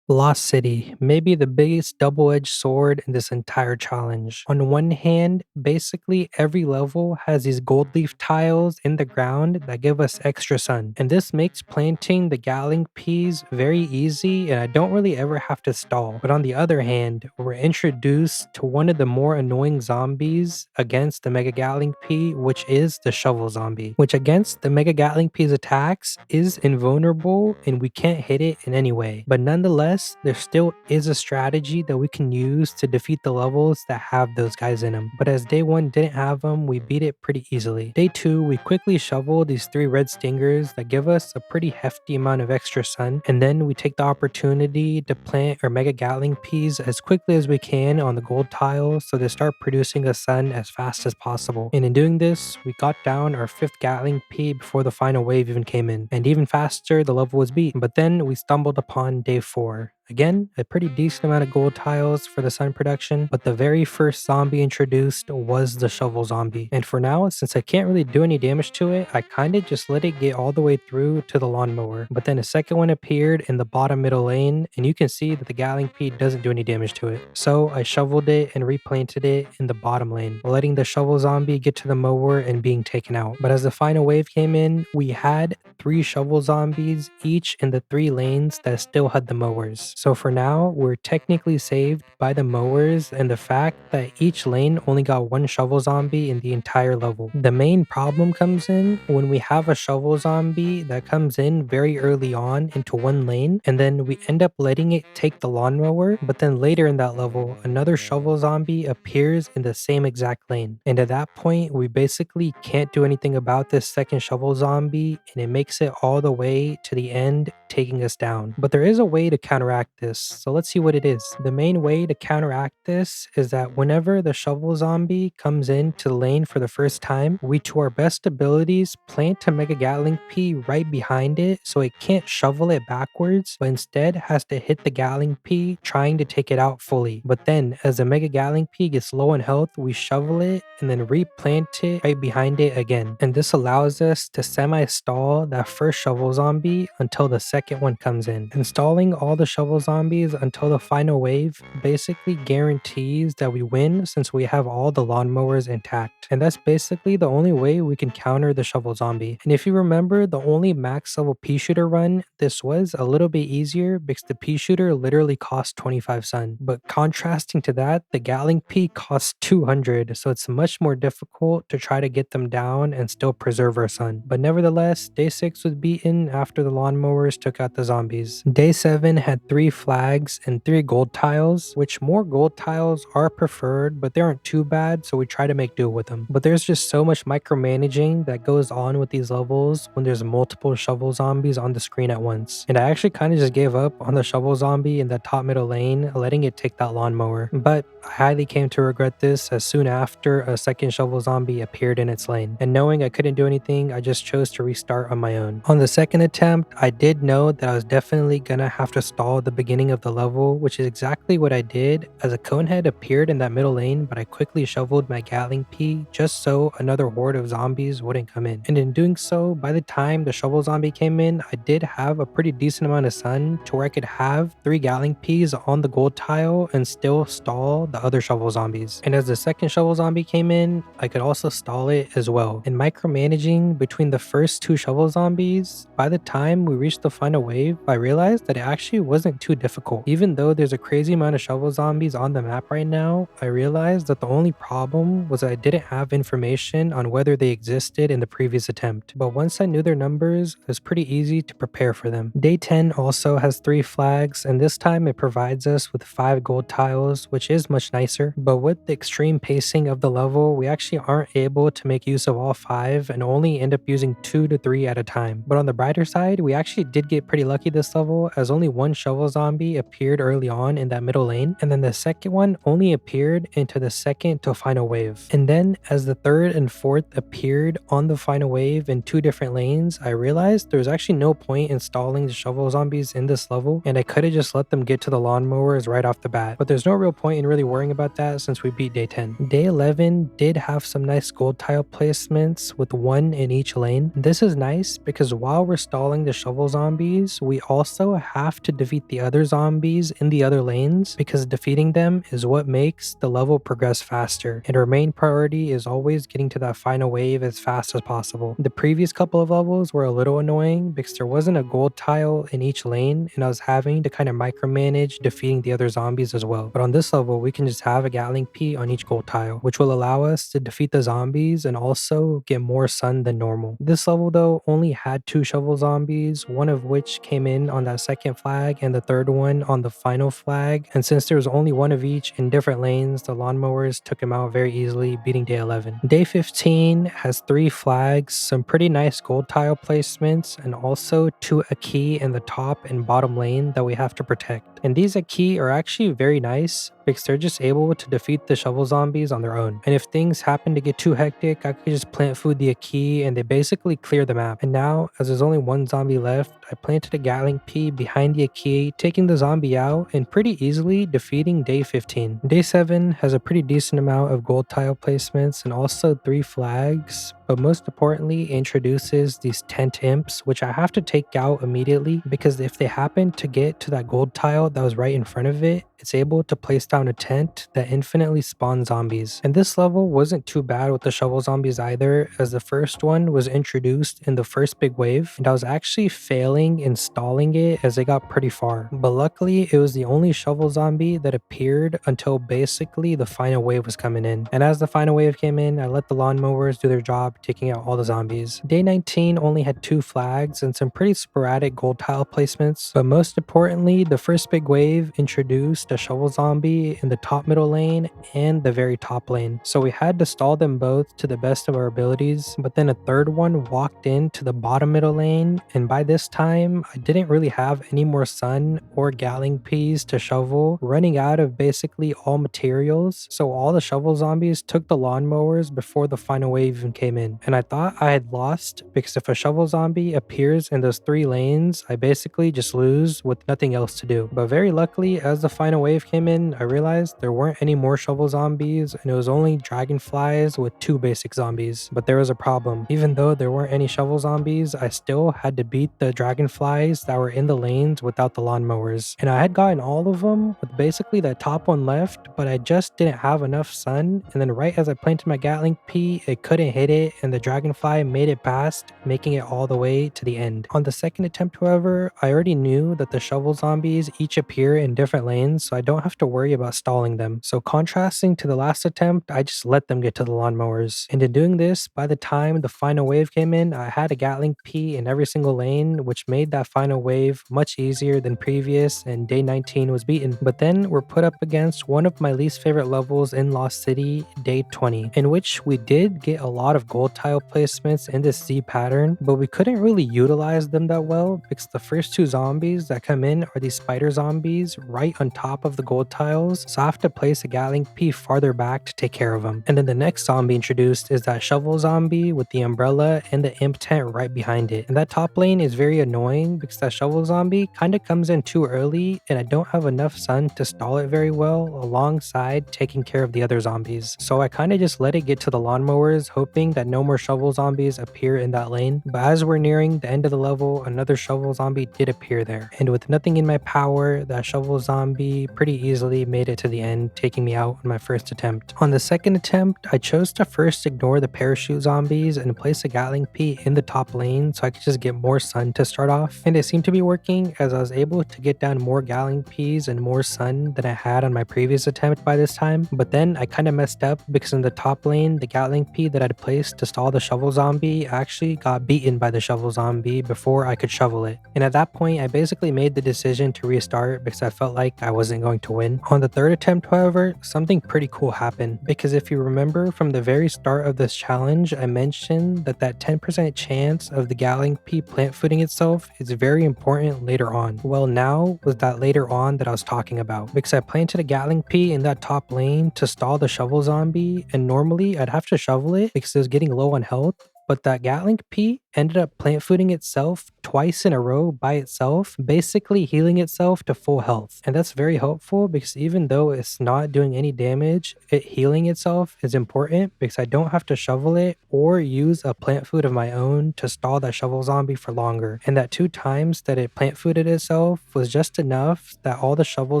Lost City, maybe the biggest double-edged sword in this entire challenge. On one hand, basically every level has these gold leaf tiles in the ground that give us extra sun. And this makes planting the Gatling Peas very easy and I don't really ever have to stall. But on the other hand, we're introduced to one of the more annoying zombies against the Mega Gatling Pea, which is the Shovel Zombie, which against the Mega Gatling Pea's attacks is invulnerable and we can't hit it in any way. But nonetheless, there still is a strategy that we can use to defeat the levels that have those guys in them. But as day 1 didn't have them, we beat it pretty easily. Day 2, we quickly shovel these 3 red stingers that give us a pretty hefty amount of extra sun, and then we take the opportunity to plant our Mega Gatling Peas as quickly as we can on the gold tiles so they start producing a sun as fast as possible. And in doing this, we got down our 5th Gatling Pea before the final wave even came in, and even faster the level was beat. But then we stumbled upon day 4. Again, a pretty decent amount of gold tiles for the sun production, but the very first zombie introduced was the Shovel Zombie. And for now, since I can't really do any damage to it, I kinda just let it get all the way through to the lawnmower. But then a second one appeared in the bottom middle lane, and you can see that the Gatling Pea doesn't do any damage to it. So I shoveled it and replanted it in the bottom lane, letting the Shovel Zombie get to the mower and being taken out. But as the final wave came in, we had 3 Shovel Zombies, each in the 3 lanes that still had the mowers. So for now, we're technically saved by the mowers and the fact that each lane only got 1 Shovel Zombie in the entire level. The main problem comes in when we have a Shovel Zombie that comes in very early on into one lane, and then we end up letting it take the lawnmower, but then later in that level, another Shovel Zombie appears in the same exact lane. And at that point, we basically can't do anything about this second Shovel Zombie, and it makes it all the way to the end, taking us down. But there is a way to counteract this, so let's see what it is. The main way to counteract this is that whenever the Shovel Zombie comes into the lane for the first time, we to our best abilities plant a Mega Gatling Pea right behind it so it can't shovel it backwards, but instead has to hit the Gatling Pea trying to take it out fully. But then as the Mega Gatling Pea gets low in health, we shovel it and then replant it right behind it again. And this allows us to semi-stall that first Shovel Zombie until the second one comes in. Installing all the Shovel Zombies until the final wave basically guarantees that we win since we have all the lawnmowers intact. And that's basically the only way we can counter the Shovel Zombie. And if you remember the only max level pea shooter run, this was a little bit easier because the pea shooter literally cost 25 sun. But contrasting to that, the Gatling Pea costs 200, so it's much more difficult to try to get them down and still preserve our sun. But nevertheless, day 6 was beaten after the lawnmowers took out the zombies. Day 7 had 3 3 flags and 3 gold tiles, which more gold tiles are preferred, but they aren't too bad, so we try to make do with them. But there's just so much micromanaging that goes on with these levels when there's multiple shovel zombies on the screen at once. And I actually kind of just gave up on the shovel zombie in that top middle lane, letting it take that lawnmower. But I highly came to regret this as soon after a second shovel zombie appeared in its lane. And knowing I couldn't do anything, I just chose to restart on my own. On the second attempt, I did know that I was definitely gonna have to stall the beginning of the level, which is exactly what I did, as a conehead appeared in that middle lane, but I quickly shoveled my Gatling Pea just so another horde of zombies wouldn't come in. And in doing so, by the time the shovel zombie came in, I did have a pretty decent amount of sun to where I could have 3 Gatling Peas on the gold tile and still stall the other shovel zombies. And as the second shovel zombie came in, I could also stall it as well. And micromanaging between the first 2 shovel zombies, by the time we reached the final wave, I realized that it actually wasn't too difficult. Even though there's a crazy amount of shovel zombies on the map right now, I realized that the only problem was that I didn't have information on whether they existed in the previous attempt. But once I knew their numbers, it was pretty easy to prepare for them. Day 10 also has 3 flags, and this time it provides us with 5 gold tiles, which is much nicer. But with the extreme pacing of the level, we actually aren't able to make use of all 5 and only end up using 2 to 3 at a time. But on the brighter side, we actually did get pretty lucky this level, as only 1 shovel zombie appeared early on in that middle lane, and then the second one only appeared into the second to final wave. And then as the third and fourth appeared on the final wave in 2 different lanes, I realized there was actually no point installing the shovel zombies in this level, and I could have just let them get to the lawnmowers right off the bat. But there's no real point in really worrying about that since we beat day 10. Day 11 did have some nice gold tile placements with 1 in each lane. This is nice because while we're stalling the shovel zombies, we also have to defeat the other zombies in the other lanes, because defeating them is what makes the level progress faster, and our main priority is always getting to that final wave as fast as possible. The previous couple of levels were a little annoying because there wasn't a gold tile in each lane, and I was having to kind of micromanage defeating the other zombies as well. But on this level, we can just have a Gatling Pea on each gold tile, which will allow us to defeat the zombies and also get more sun than normal. This level though only had 2 shovel zombies, one of which came in on that second flag and the third one on the final flag, and since there was only 1 of each in different lanes, the lawnmowers took him out very easily, beating day 11. Day 15 has 3 flags, some pretty nice gold tile placements, and also 2 Aki in the top and bottom lane that we have to protect. And these Aki are actually very nice because they're just able to defeat the shovel zombies on their own. And if things happen to get too hectic, I could just plant food the Aki and they basically clear the map. And now, as there's only 1 zombie left, I planted a Gatling Pea behind the Aki, taking the zombie out and pretty easily defeating day 15. Day 7 has a pretty decent amount of gold tile placements and also 3 flags, but most importantly introduces these tent imps, which I have to take out immediately because if they happen to get to that gold tile that was right in front of it, it's able to place down a tent that infinitely spawns zombies. And this level wasn't too bad with the shovel zombies either, as the first one was introduced in the first big wave, and I was actually failing installing it as it got pretty far. But luckily, it was the only shovel zombie that appeared until basically the final wave was coming in. And as the final wave came in, I let the lawnmowers do their job, taking out all the zombies. Day 19 only had 2 flags and some pretty sporadic gold tile placements, but most importantly, the first big wave introduced a shovel zombie in the top middle lane and the very top lane. So we had to stall them both to the best of our abilities, but then a third one walked into the bottom middle lane, and by this time, I didn't really have any more sun or Gatling Peas to shovel, running out of basically all materials. So all the shovel zombies took the lawnmowers before the final wave even came in. And I thought I had lost because if a shovel zombie appears in those 3 lanes, I basically just lose with nothing else to do. But very luckily, as the final wave came in, I realized there weren't any more shovel zombies and it was only dragonflies with 2 basic zombies. But there was a problem. Even though there weren't any shovel zombies, I still had to beat the dragonflies that were in the lanes without the lawnmowers. And I had gotten all of them with basically that top one left, but I just didn't have enough sun. And then right as I planted my Gatling Pea, it couldn't hit it and the dragonfly made it past, making it all the way to the end. On the second attempt, however, I already knew that the shovel zombies each appear in different lanes, so I don't have to worry about stalling them. So contrasting to the last attempt, I just let them get to the lawnmowers. And in doing this, by the time the final wave came in, I had a Gatling Pea in every single lane, which made that final wave much easier than previous, and day 19 was beaten. But then we're put up against one of my least favorite levels in Lost City, day 20, in which we did get a lot of gold tile placements in this Z pattern, but we couldn't really utilize them that well because the first two zombies that come in are these spider zombies right on top of the gold tiles, so I have to place a Gatling Pea farther back to take care of them. And then the next zombie introduced is that shovel zombie with the umbrella and the imp tent right behind it. And that top lane is very annoying because that shovel zombie kind of comes in too early and I don't have enough sun to stall it very well alongside taking care of the other zombies. So I kind of just let it get to the lawnmowers, hoping that no more shovel zombies appear in that lane. But as we're nearing the end of the level, another shovel zombie did appear there. And with nothing in my power, that shovel zombie pretty easily made it to the end, taking me out on my first attempt. On the second attempt, I chose to first ignore the parachute zombies and place a Gatling Pea in the top lane so I could just get more sun to start off. And it seemed to be working as I was able to get down more Gatling Peas and more sun than I had on my previous attempt by this time. But then I kind of messed up because in the top lane, the Gatling Pea that I'd placed to stall the shovel zombie actually got beaten by the shovel zombie before I could shovel it. And at that point, I basically made the decision to restart because I felt like I wasn't going to win. On the third attempt, however, something pretty cool happened, because if you remember from the very start of this challenge, I mentioned that 10% chance of the Gatling Pea plant footing itself is very important later on. Well, now was that later on that I was talking about, because I planted a Gatling Pea in that top lane to stall the shovel zombie, and normally I'd have to shovel it because it was getting low on health. But that Gatling Pea ended up plant footing itself twice in a row by itself, basically healing itself to full health. And that's very helpful because even though it's not doing any damage, it healing itself is important because I don't have to shovel it or use a plant food of my own to stall that shovel zombie for longer. And that 2 times that it plant fooded itself was just enough that all the shovel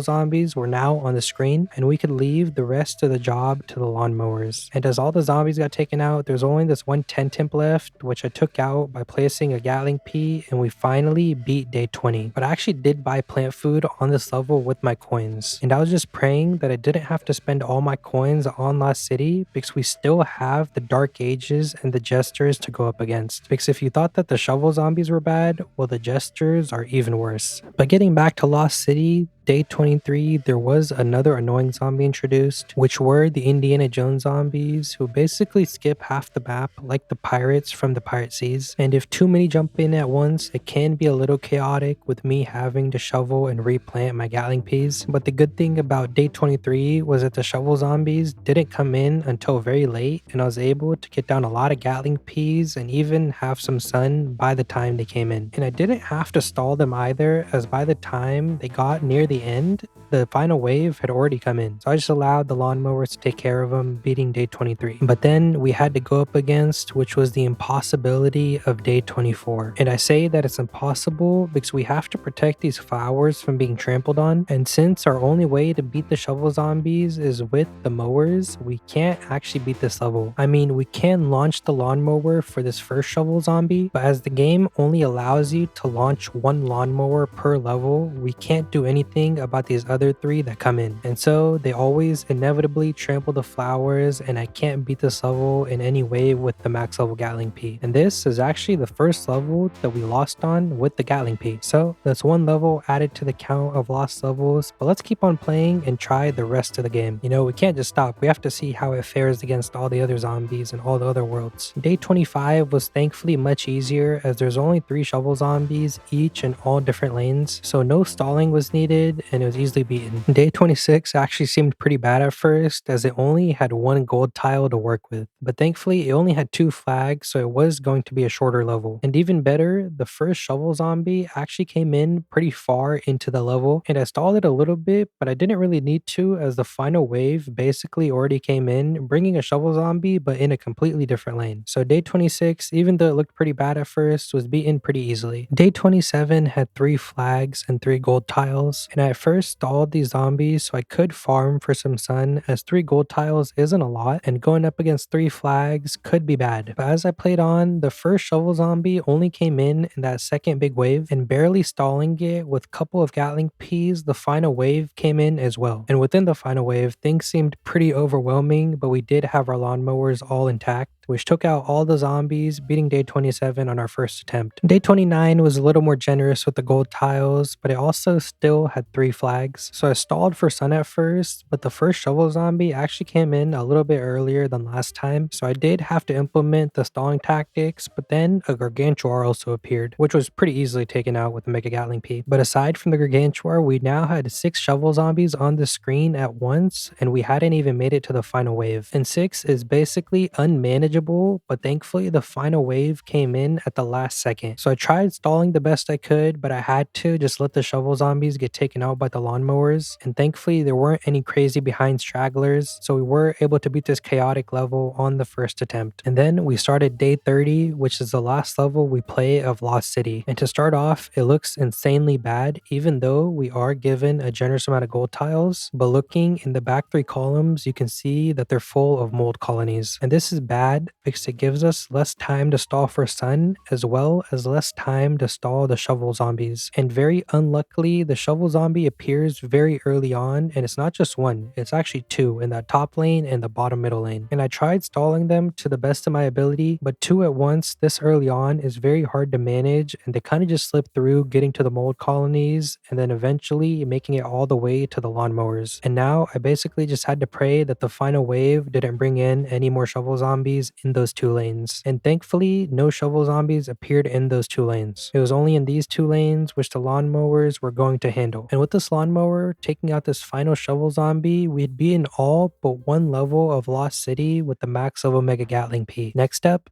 zombies were now on the screen and we could leave the rest of the job to the lawnmowers. And as all the zombies got taken out, there's only this one 10 temp left, which I took out by placing a Gatling Pea, and we finally beat day 20. But I actually did buy plant food on this level with my coins, and I was just praying that I didn't have to spend all my coins on Lost City because we still have the Dark Ages and the Jesters to go up against. Because if you thought that the shovel zombies were bad, well, the Jesters are even worse. But getting back to Lost City, day 23, there was another annoying zombie introduced, which were the Indiana Jones zombies, who basically skip half the map like the pirates from the Pirate Seas. And if too many jump in at once, it can be a little chaotic with me having to shovel and replant my Gatling Peas. But the good thing about day 23 was that the shovel zombies didn't come in until very late, and I was able to get down a lot of Gatling Peas and even have some sun by the time they came in. And I didn't have to stall them either, as by the time they got near the end, the final wave had already come in. So I just allowed the lawnmowers to take care of them, beating day 23. But then we had to go up against, which was the impossibility of day 24. And I say that it's impossible because we have to protect these flowers from being trampled on. And since our only way to beat the shovel zombies is with the mowers, we can't actually beat this level. I mean, we can launch the lawnmower for this first shovel zombie, but as the game only allows you to launch one lawnmower per level, we can't do anything about these other 3 that come in. And so they always inevitably trample the flowers, and I can't beat this level in any way with the max level Gatling Pea. And this is actually the first level that we lost on with the Gatling Pea. So that's 1 level added to the count of lost levels, but let's keep on playing and try the rest of the game. You know, we can't just stop. We have to see how it fares against all the other zombies and all the other worlds. Day 25 was thankfully much easier as there's only 3 shovel zombies, each in all different lanes, so no stalling was needed and it was easily beaten. Day 26 actually seemed pretty bad at first as it only had 1 gold tile to work with, but thankfully it only had 2 flags, so it was going to be a shorter level. And even better, the first shovel zombie actually came in pretty far into the level, and I stalled it a little bit, but I didn't really need to as the final wave basically already came in, bringing a shovel zombie but in a completely different lane. So day 26, even though it looked pretty bad at first, was beaten pretty easily. Day 27 had 3 flags and 3 gold tiles, and I first stalled stalled these zombies so I could farm for some sun, as 3 gold tiles isn't a lot, and going up against 3 flags could be bad. But as I played on, the first shovel zombie only came in that second big wave, and barely stalling it with a couple of Gatling Peas, the final wave came in as well. And within the final wave, things seemed pretty overwhelming, but we did have our lawnmowers all intact, which took out all the zombies, beating day 27 on our first attempt. Day 29 was a little more generous with the gold tiles, but it also still had 3 flags. So I stalled for sun at first, but the first shovel zombie actually came in a little bit earlier than last time, so I did have to implement the stalling tactics, but then a Gargantuar also appeared, which was pretty easily taken out with the Mega Gatling Pea. But aside from the Gargantuar, we now had 6 shovel zombies on the screen at once, and we hadn't even made it to the final wave. And 6 is basically unmanageable, but thankfully the final wave came in at the last second. So I tried stalling the best I could, but I had to just let the shovel zombies get taken out by the lawnmowers, and thankfully there weren't any crazy behind stragglers, so we were able to beat this chaotic level on the first attempt. And then we started day 30, which is the last level we play of Lost City. And to start off, it looks insanely bad, even though we are given a generous amount of gold tiles, but looking in the back 3 columns, you can see that they're full of mold colonies. And this is bad because it gives us less time to stall for sun, as well as less time to stall the shovel zombies. And very unluckily, the shovel zombie appears very early on, and it's not just one, it's actually 2 in that top lane and the bottom middle lane. And I tried stalling them to the best of my ability, but 2 at once this early on is very hard to manage, and they kind of just slip through getting to the mold colonies and then eventually making it all the way to the lawnmowers. And now I basically just had to pray that the final wave didn't bring in any more shovel zombies in those 2 lanes. And thankfully, no shovel zombies appeared in those 2 lanes. It was only in these 2 lanes which the lawnmowers were going to handle. And with this lawnmower taking out this final shovel zombie, we'd be in all but 1 level of Lost City with the max level Mega Gatling Pea. Next up,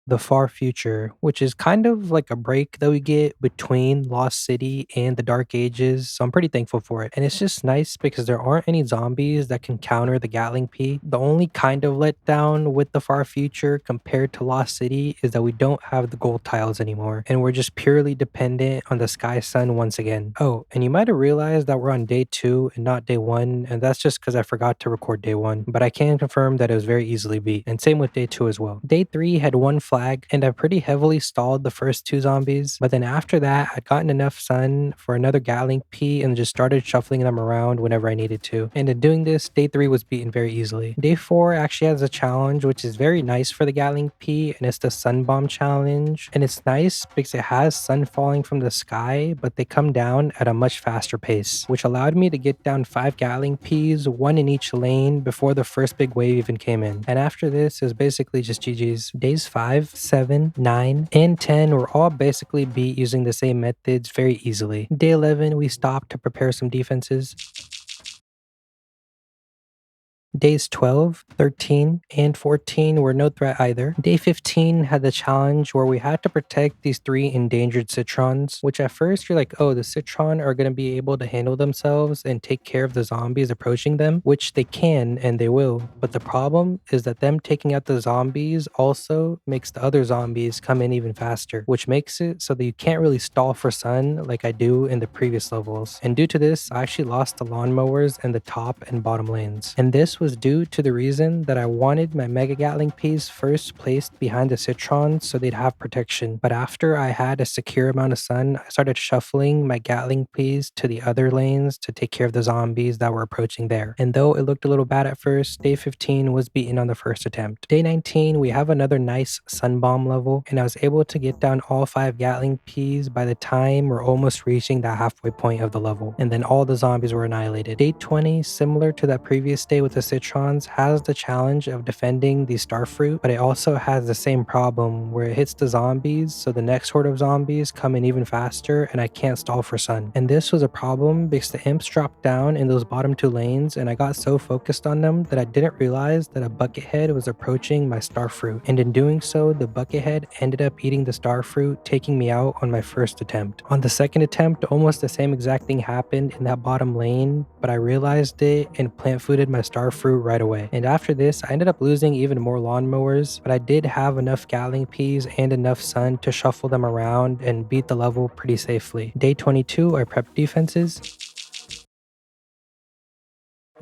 the far future, which is kind of like a break that we get between Lost City and the Dark Ages, so I'm pretty thankful for it. And it's just nice because there aren't any zombies that can counter the Gatling Pea. The only kind of letdown with the far future compared to Lost City is that we don't have the gold tiles anymore, and we're just purely dependent on the Sky Sun once again. Oh, and you might have realized that we're on day 2 and not day 1, and that's just because I forgot to record day 1, but I can confirm that it was very easily beat, and same with day 2 as well. Day 3 had 1 flag, and I pretty heavily stalled the first 2 zombies, but then after that I'd gotten enough sun for another Gatling Pea and just started shuffling them around whenever I needed to. And in doing this, day 3 was beaten very easily. Day 4 actually has a challenge which is very nice for the Gatling Pea, and it's the Sun Bomb challenge, and it's nice because it has sun falling from the sky, but they come down at a much faster pace, which allowed me to get down 5 Gatling Peas, 1 in each lane, before the first big wave even came in. And after this, it was basically just GG's. Days 5, 7, 9, and 10 were all basically beat using the same methods very easily. Day 11, we stopped to prepare some defenses. Days 12, 13, and 14 were no threat either. Day 15 had the challenge where we had to protect these 3 endangered citrons, which at first you're like, oh, the citron are going to be able to handle themselves and take care of the zombies approaching them, which they can and they will. But the problem is that them taking out the zombies also makes the other zombies come in even faster, which makes it so that you can't really stall for sun like I do in the previous levels. And due to this, I actually lost the lawnmowers in the top and bottom lanes. And this was due to the reason that I wanted my Mega Gatling Peas first placed behind the citrons so they'd have protection. But after I had a secure amount of sun, I started shuffling my Gatling Peas to the other lanes to take care of the zombies that were approaching there. And though it looked a little bad at first, day 15 was beaten on the first attempt. Day 19, we have another nice sun bomb level, and I was able to get down all 5 Gatling Peas by the time we're almost reaching the halfway point of the level. And then all the zombies were annihilated. Day 20, similar to that previous day with the citrons, has the challenge of defending the starfruit, but it also has the same problem where it hits the zombies, so the next horde of zombies come in even faster and I can't stall for sun. And this was a problem because the imps dropped down in those bottom 2 lanes, and I got so focused on them that I didn't realize that a buckethead was approaching my starfruit, and in doing so, the buckethead ended up eating the starfruit, taking me out on my first attempt. On the second attempt, almost the same exact thing happened in that bottom lane, but I realized it and plant fooded my starfruit fruit right away. And after this, I ended up losing even more lawnmowers, but I did have enough Gatling peas and enough sun to shuffle them around and beat the level pretty safely. Day 22, I prepped defenses.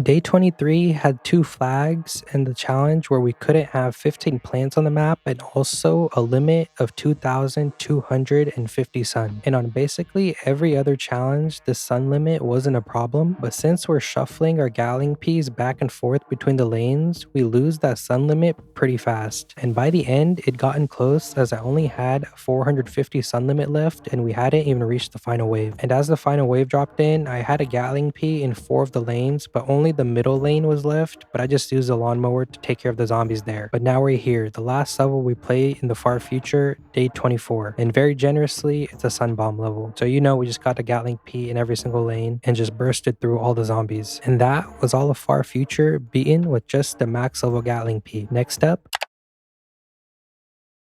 Day 23 had two flags and the challenge where we couldn't have 15 plants on the map and also a limit of 2,250 sun. And on basically every other challenge, the sun limit wasn't a problem, but since we're shuffling our Gatling peas back and forth between the lanes, we lose that sun limit pretty fast. And by the end, it gotten close as I only had 450 sun limit left and we hadn't even reached the final wave. And as the final wave dropped in, I had a Gatling pea in 4 of the lanes, but only the middle lane was left, but I just used the lawnmower to take care of the zombies there. But now we're here, the last level we play in the far future, day 24. And very generously, it's a sun bomb level. So you know we just got a Gatling pea in every single lane and just bursted through all the zombies. And that was all of far future beaten with just the max level Gatling pea. Next up,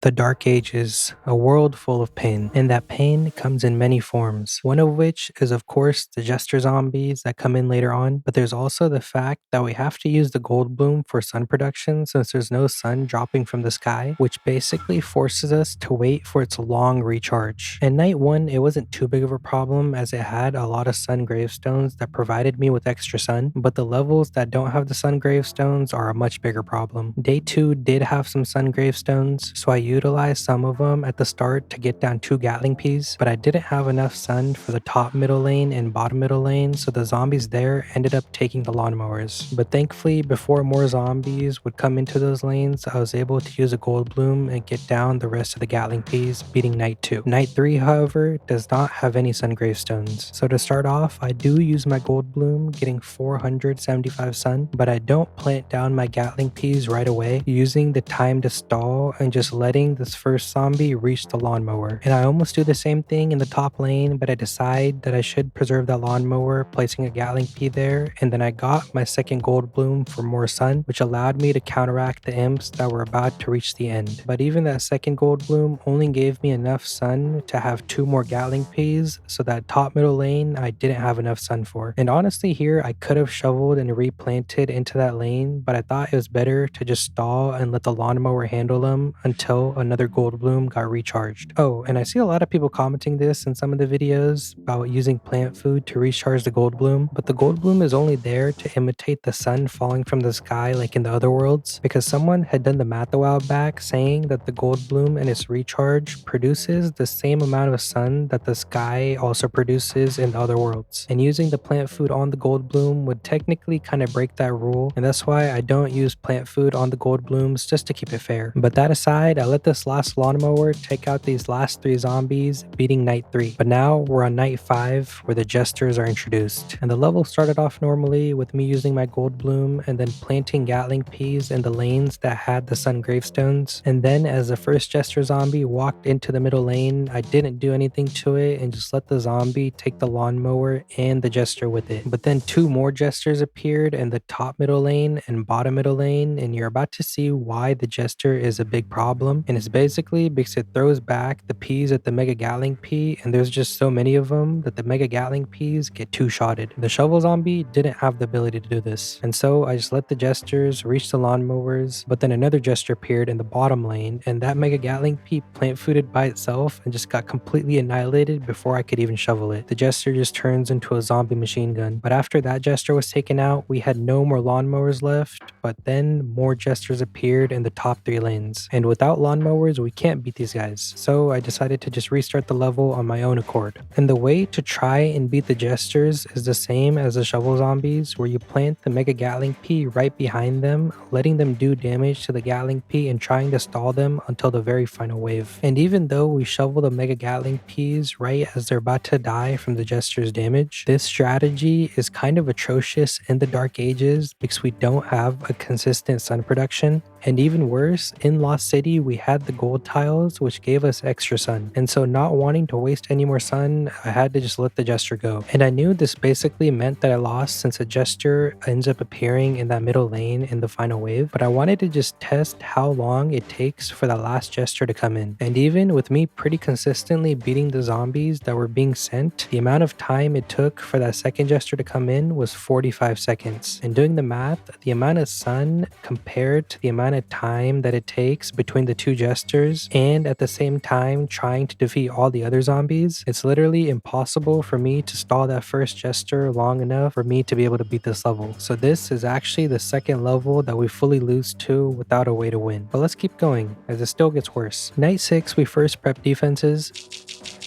the Dark Ages, a world full of pain, and that pain comes in many forms, one of which is of course the Jester zombies that come in later on, but there's also the fact that we have to use the gold bloom for sun production since there's no sun dropping from the sky, which basically forces us to wait for its long recharge. And night 1, it wasn't too big of a problem as it had a lot of sun gravestones that provided me with extra sun, but the levels that don't have the sun gravestones are a much bigger problem. Day 2 did have some sun gravestones, so I utilized some of them at the start to get down 2 Gatling peas, but I didn't have enough sun for the top middle lane and bottom middle lane, so the zombies there ended up taking the lawnmowers. But thankfully, before more zombies would come into those lanes, I was able to use a gold bloom and get down the rest of the Gatling peas, beating night 2. Night 3, however, does not have any sun gravestones. So to start off, I do use my gold bloom, getting 475 sun, but I don't plant down my Gatling peas right away, using the time to stall and just letting this first zombie reach the lawnmower. And I almost do the same thing in the top lane, but I decide that I should preserve that lawnmower, placing a Gatling pea there, and then I got my second gold bloom for more sun, which allowed me to counteract the imps that were about to reach the end. But even that second gold bloom only gave me enough sun to have 2 more Gatling peas, so that top middle lane I didn't have enough sun for. And honestly here I could have shoveled and replanted into that lane, but I thought it was better to just stall and let the lawnmower handle them until another gold bloom got recharged. Oh, and I see a lot of people commenting this in some of the videos about using plant food to recharge the gold bloom, but the gold bloom is only there to imitate the sun falling from the sky like in the other worlds, because someone had done the math a while back saying that the gold bloom and its recharge produces the same amount of sun that the sky also produces in the other worlds. And using the plant food on the gold bloom would technically kind of break that rule, and that's why I don't use plant food on the gold blooms, just to keep it fair. But that aside, I let this last lawnmower take out these last 3 zombies, beating night 3. But now we're on night 5 where the Jesters are introduced. And the level started off normally with me using my gold bloom and then planting Gatling peas in the lanes that had the sun gravestones. And then as the first Jester zombie walked into the middle lane, I didn't do anything to it and just let the zombie take the lawnmower and the Jester with it. But then 2 more Jesters appeared in the top middle lane and bottom middle lane, and you're about to see why the Jester is a big problem. And it's basically because it throws back the peas at the Mega Gatling pea, and there's just so many of them that the Mega Gatling peas get 2-shotted. The shovel zombie didn't have the ability to do this, and so I just let the Jesters reach the lawnmowers, but then another Jester appeared in the bottom lane, and that Mega Gatling pea plant fooded by itself and just got completely annihilated before I could even shovel it. The Jester just turns into a zombie machine gun. But after that Jester was taken out, we had no more lawnmowers left, but then more Jesters appeared in the top 3 lanes. And without lawnmowers, we can't beat these guys. So I decided to just restart the level on my own accord. And the way to try and beat the Jesters is the same as the shovel zombies, where you plant the Mega Gatling pea right behind them, letting them do damage to the Gatling pea and trying to stall them until the very final wave. And even though we shovel the Mega Gatling peas right as they're about to die from the Jester's damage, this strategy is kind of atrocious in the Dark Ages because we don't have a consistent sun production, And even worse, in Lost City, we had the gold tiles, which gave us extra sun. And so not wanting to waste any more sun, I had to just let the Jester go. And I knew this basically meant that I lost since a Jester ends up appearing in that middle lane in the final wave, but I wanted to just test how long it takes for the last Jester to come in. And even with me pretty consistently beating the zombies that were being sent, the amount of time it took for that second Jester to come in was 45 seconds. And doing the math, the amount of sun compared to the amount of time that it takes between the two Jesters and at the same time trying to defeat all the other zombies, it's literally impossible for me to stall that first Jester long enough for me to be able to beat this level. So this is actually the second level that we fully lose to without a way to win. But let's keep going, as it still gets worse. Night 6, we first prep defenses,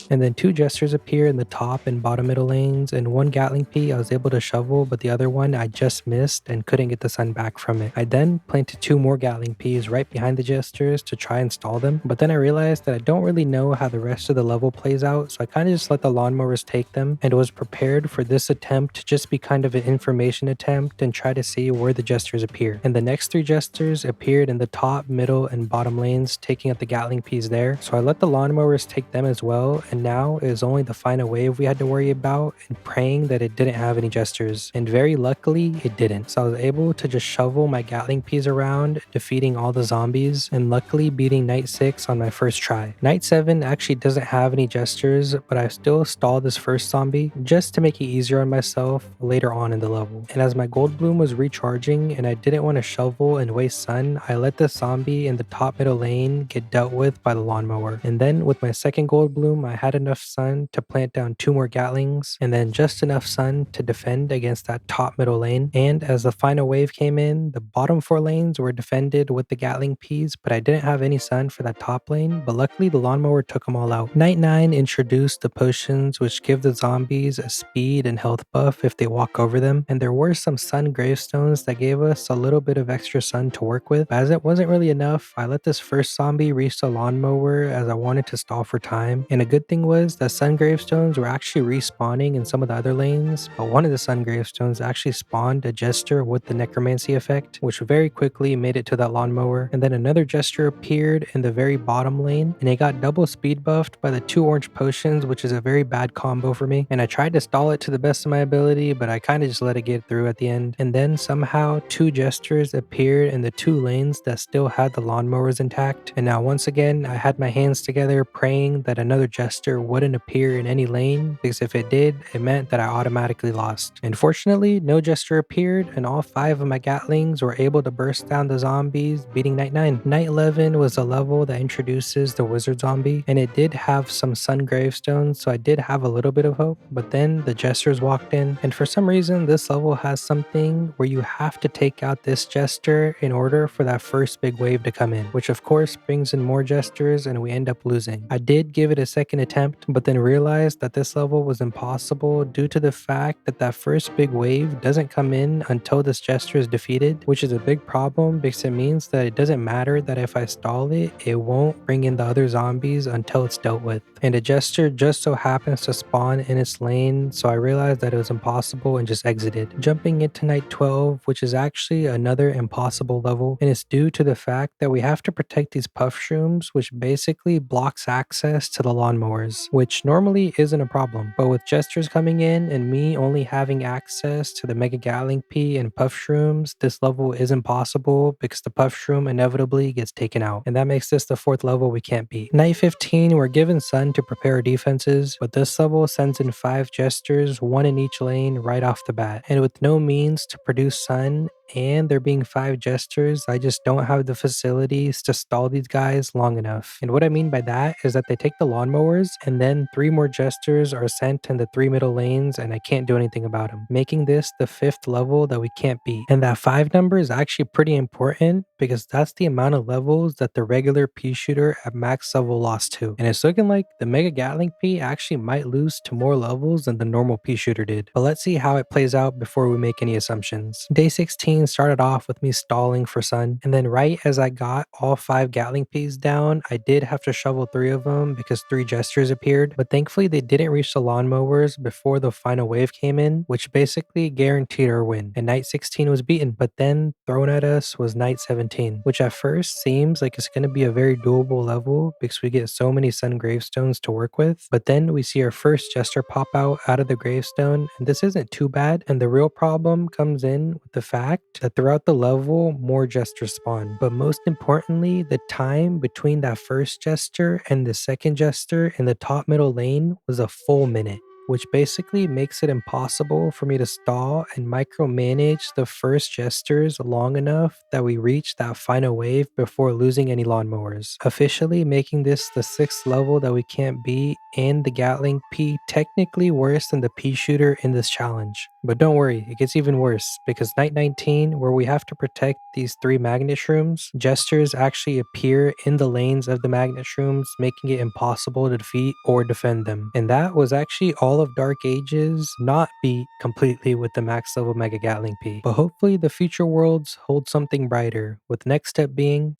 and then two Jesters appear in the top and bottom middle lanes, and one Gatling Pea I was able to shovel, but the other one I just missed and couldn't get the sun back from it. I then planted two more Gatling Peas right behind the Jesters to try and stall them, but then I realized that I don't really know how the rest of the level plays out, so I kind of just let the lawnmowers take them and was prepared for this attempt to just be kind of an information attempt and try to see where the Jesters appear. And the next three Jesters appeared in the top, middle, and bottom lanes, taking out the Gatling Peas there, so I let the lawnmowers take them as well, and now is only the final wave we had to worry about, and praying that it didn't have any Jesters, and very luckily it didn't. So I was able to just shovel my Gatling Peas around, defeating all the zombies, and luckily beating Night 6 on my first try. Night 7 actually doesn't have any Jesters, but I still stalled this first zombie just to make it easier on myself later on in the level. And as my gold bloom was recharging and I didn't want to shovel and waste sun, I let the zombie in the top middle lane get dealt with by the lawnmower. And then with my second gold bloom, I had enough sun to plant down two more Gatlings, and then just enough sun to defend against that top middle lane. And as the final wave came in, the bottom four lanes were defended with the Gatling Peas, but I didn't have any sun for that top lane, but luckily the lawnmower took them all out. Night 9 introduced the potions which give the zombies a speed and health buff if they walk over them, and there were some sun gravestones that gave us a little bit of extra sun to work with. But as it wasn't really enough, I let this first zombie reach the lawnmower as I wanted to stall for time, and a good thing was that sun gravestones were actually respawning in some of the other lanes, but one of the sun gravestones actually spawned a Jester with the necromancy effect, which very quickly made it to that lawnmower. And then another Jester appeared in the very bottom lane, and it got double speed buffed by the two orange potions, which is a very bad combo for me. And I tried to stall it to the best of my ability, but I kind of just let it get through at the end. And then somehow two Jesters appeared in the two lanes that still had the lawnmowers intact. And now once again, I had my hands together praying that another Jester wouldn't appear in any lane, because if it did, it meant that I automatically lost. And fortunately, no Jester appeared, and all five of my Gatlings were able to burst down the zombies, beating Night 9. Night 11 was a level that introduces the wizard zombie, and it did have some sun gravestones, so I did have a little bit of hope, but then the Jesters walked in, and for some reason this level has something where you have to take out this Jester in order for that first big wave to come in, which of course brings in more Jesters and we end up losing. I did give it a second attempt, but then realized that this level was impossible due to the fact that that first big wave doesn't come in until this Jester is defeated, which is a big problem because it means that it doesn't matter that if I stall it, it won't bring in the other zombies until it's dealt with. And a Jester just so happens to spawn in its lane, so I realized that it was impossible and just exited. Jumping into Night 12, which is actually another impossible level, and it's due to the fact that we have to protect these puff shrooms, which basically blocks access to the lawnmowers, which normally isn't a problem. But with Jesters coming in and me only having access to the Mega Gatling Pea and puff shrooms, this level is impossible because the puff shroom inevitably gets taken out, and that makes this the fourth level we can't beat. Night 15, we're given sun to prepare our defenses, but this level sends in 5 Jesters, one in each lane right off the bat, and with no means to produce sun and there being 5 Jesters, I just don't have the facilities to stall these guys long enough. And what I mean by that is that they take the lawnmowers and then 3 more Jesters are sent in the 3 middle lanes and I can't do anything about them, making this the 5th level that we can't beat. And that 5 number is actually pretty important because that's the amount of levels that the regular pea shooter at max level lost to. And it's looking like the Mega Gatling Pea actually might lose to more levels than the normal pea shooter did. But let's see how it plays out before we make any assumptions. Day 16 19 started off with me stalling for sun, and then right as I got all 5 Gatling Peas down, I did have to shovel 3 of them because 3 gestures appeared, but thankfully they didn't reach the lawnmowers before the final wave came in, which basically guaranteed our win, and night 16 was beaten, but then thrown at us was night 17, which at first seems like it's going to be a very doable level because we get so many sun gravestones to work with, but then we see our first jester pop out of the gravestone, and this isn't too bad, and the real problem comes in with the fact that throughout the level, more jesters spawn, but most importantly, the time between that first jester and the second jester in the top middle lane was a full minute, which basically makes it impossible for me to stall and micromanage the first gestures long enough that we reach that final wave before losing any lawnmowers, officially making this the 6th level that we can't beat and the Gatling P technically worse than the Pea shooter in this challenge. But don't worry, it gets even worse because night 19, where we have to protect these 3 magnet shrooms, gestures actually appear in the lanes of the magnet shrooms, making it impossible to defeat or defend them. And that was actually all of Dark Ages not beat completely with the max level Mega Gatling P. But hopefully the future worlds hold something brighter, with the next step being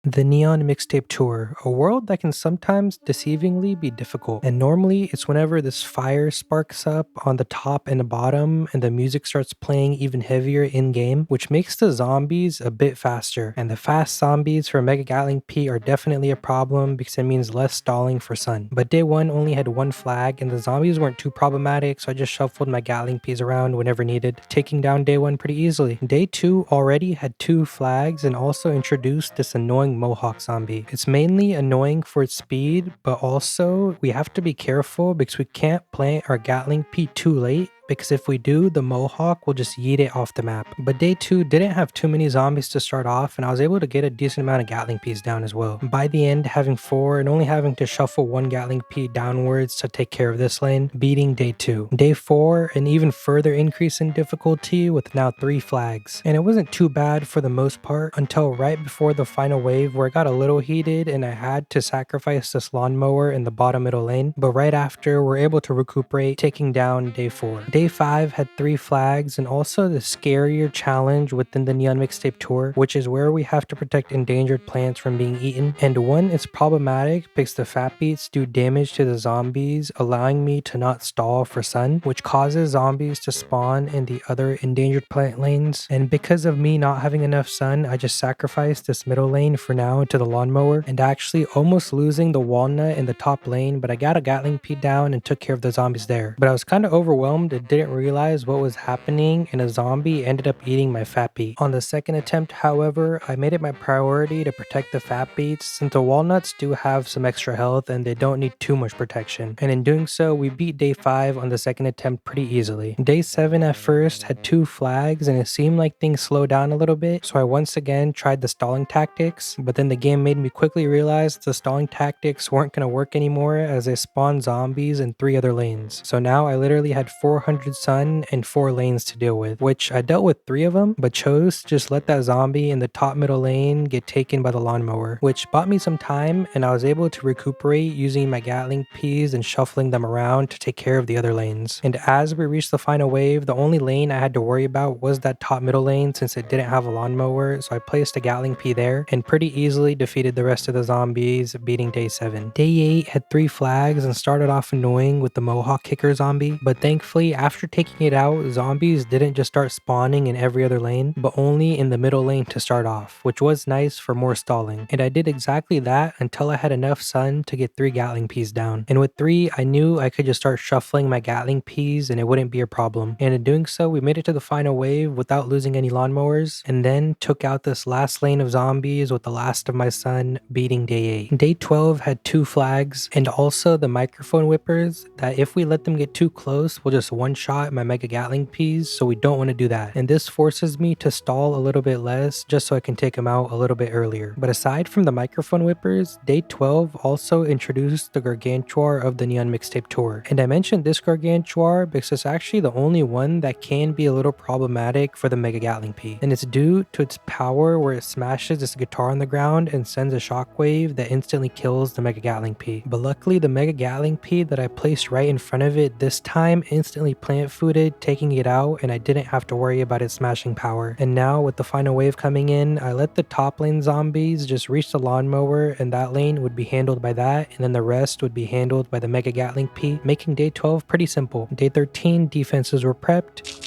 the Neon Mixtape Tour, a world that can sometimes deceivingly be difficult. And normally it's whenever this fire sparks up on the top and the bottom and the music starts playing even heavier in-game, which makes the zombies a bit faster. And the fast zombies for Mega Gatling P are definitely a problem because it means less stalling for sun. But day 1 only had 1 flag and the zombies weren't too problematic, so I just shuffled my Gatling Ps around whenever needed, taking down day 1 pretty easily. Day 2 already had 2 flags and also introduced this annoying Mohawk zombie. It's mainly annoying for its speed, but also we have to be careful because we can't plant our Gatling P too late, because if we do, the Mohawk will just yeet it off the map. But day 2 didn't have too many zombies to start off, and I was able to get a decent amount of Gatling Ps down as well. By the end, having 4 and only having to shuffle 1 Gatling P downwards to take care of this lane, beating day 2. Day 4, an even further increase in difficulty with now 3 flags. And it wasn't too bad for the most part until right before the final wave where it got a little heated and I had to sacrifice this lawnmower in the bottom middle lane. But right after, we're able to recuperate, taking down day 4. Day 5 had 3 flags and also the scarier challenge within the Neon Mixtape Tour, which is where we have to protect endangered plants from being eaten. And one is problematic because the fat beats do damage to the zombies, allowing me to not stall for sun, which causes zombies to spawn in the other endangered plant lanes. And because of me not having enough sun, I just sacrificed this middle lane for now to the lawnmower and actually almost losing the walnut in the top lane, but I got a Gatling Pea down and took care of the zombies there. But I was kind of overwhelmed and didn't realize what was happening, and a zombie ended up eating my fat beet. On the second attempt, however, I made it my priority to protect the fat beets since the walnuts do have some extra health and they don't need too much protection. And in doing so, we beat day 5 on the second attempt pretty easily. Day 7 at first had 2 flags and it seemed like things slowed down a little bit, so I once again tried the stalling tactics, but then the game made me quickly realize the stalling tactics weren't going to work anymore as they spawned zombies in 3 other lanes. So now I literally had 400 sun and 4 lanes to deal with, which I dealt with 3 of them, but chose to just let that zombie in the top middle lane get taken by the lawnmower, which bought me some time and I was able to recuperate using my Gatling Peas and shuffling them around to take care of the other lanes. And as we reached the final wave, the only lane I had to worry about was that top middle lane since it didn't have a lawnmower, so I placed a Gatling Pea there and pretty easily defeated the rest of the zombies, beating day 7. Day 8 had 3 flags and started off annoying with the Mohawk kicker zombie, but thankfully after taking it out, zombies didn't just start spawning in every other lane, but only in the middle lane to start off, which was nice for more stalling. And I did exactly that until I had enough sun to get 3 Gatling Peas down. And with 3, I knew I could just start shuffling my Gatling Peas and it wouldn't be a problem. And in doing so, we made it to the final wave without losing any lawnmowers, and then took out this last lane of zombies with the last of my sun, beating day 8. Day 12 had 2 flags and also the microphone whippers that if we let them get too close, we'll just one-shot my Mega Gatling Peas, so we don't want to do that. And this forces me to stall a little bit less just so I can take them out a little bit earlier. But aside from the microphone whippers, day 12 also introduced the Gargantuar of the Neon Mixtape Tour. And I mentioned this Gargantuar because it's actually the only one that can be a little problematic for the Mega Gatling Pea. And it's due to its power where it smashes this guitar on the ground and sends a shockwave that instantly kills the Mega Gatling Pea. But luckily the Mega Gatling Pea that I placed right in front of it this time instantly plant fooded, taking it out, and I didn't have to worry about it smashing power. And now with the final wave coming in, I let the top lane zombies just reach the lawnmower, and that lane would be handled by that, and then the rest would be handled by the Mega Gatling Pea, making day 12 pretty simple. Day 13, defenses were prepped.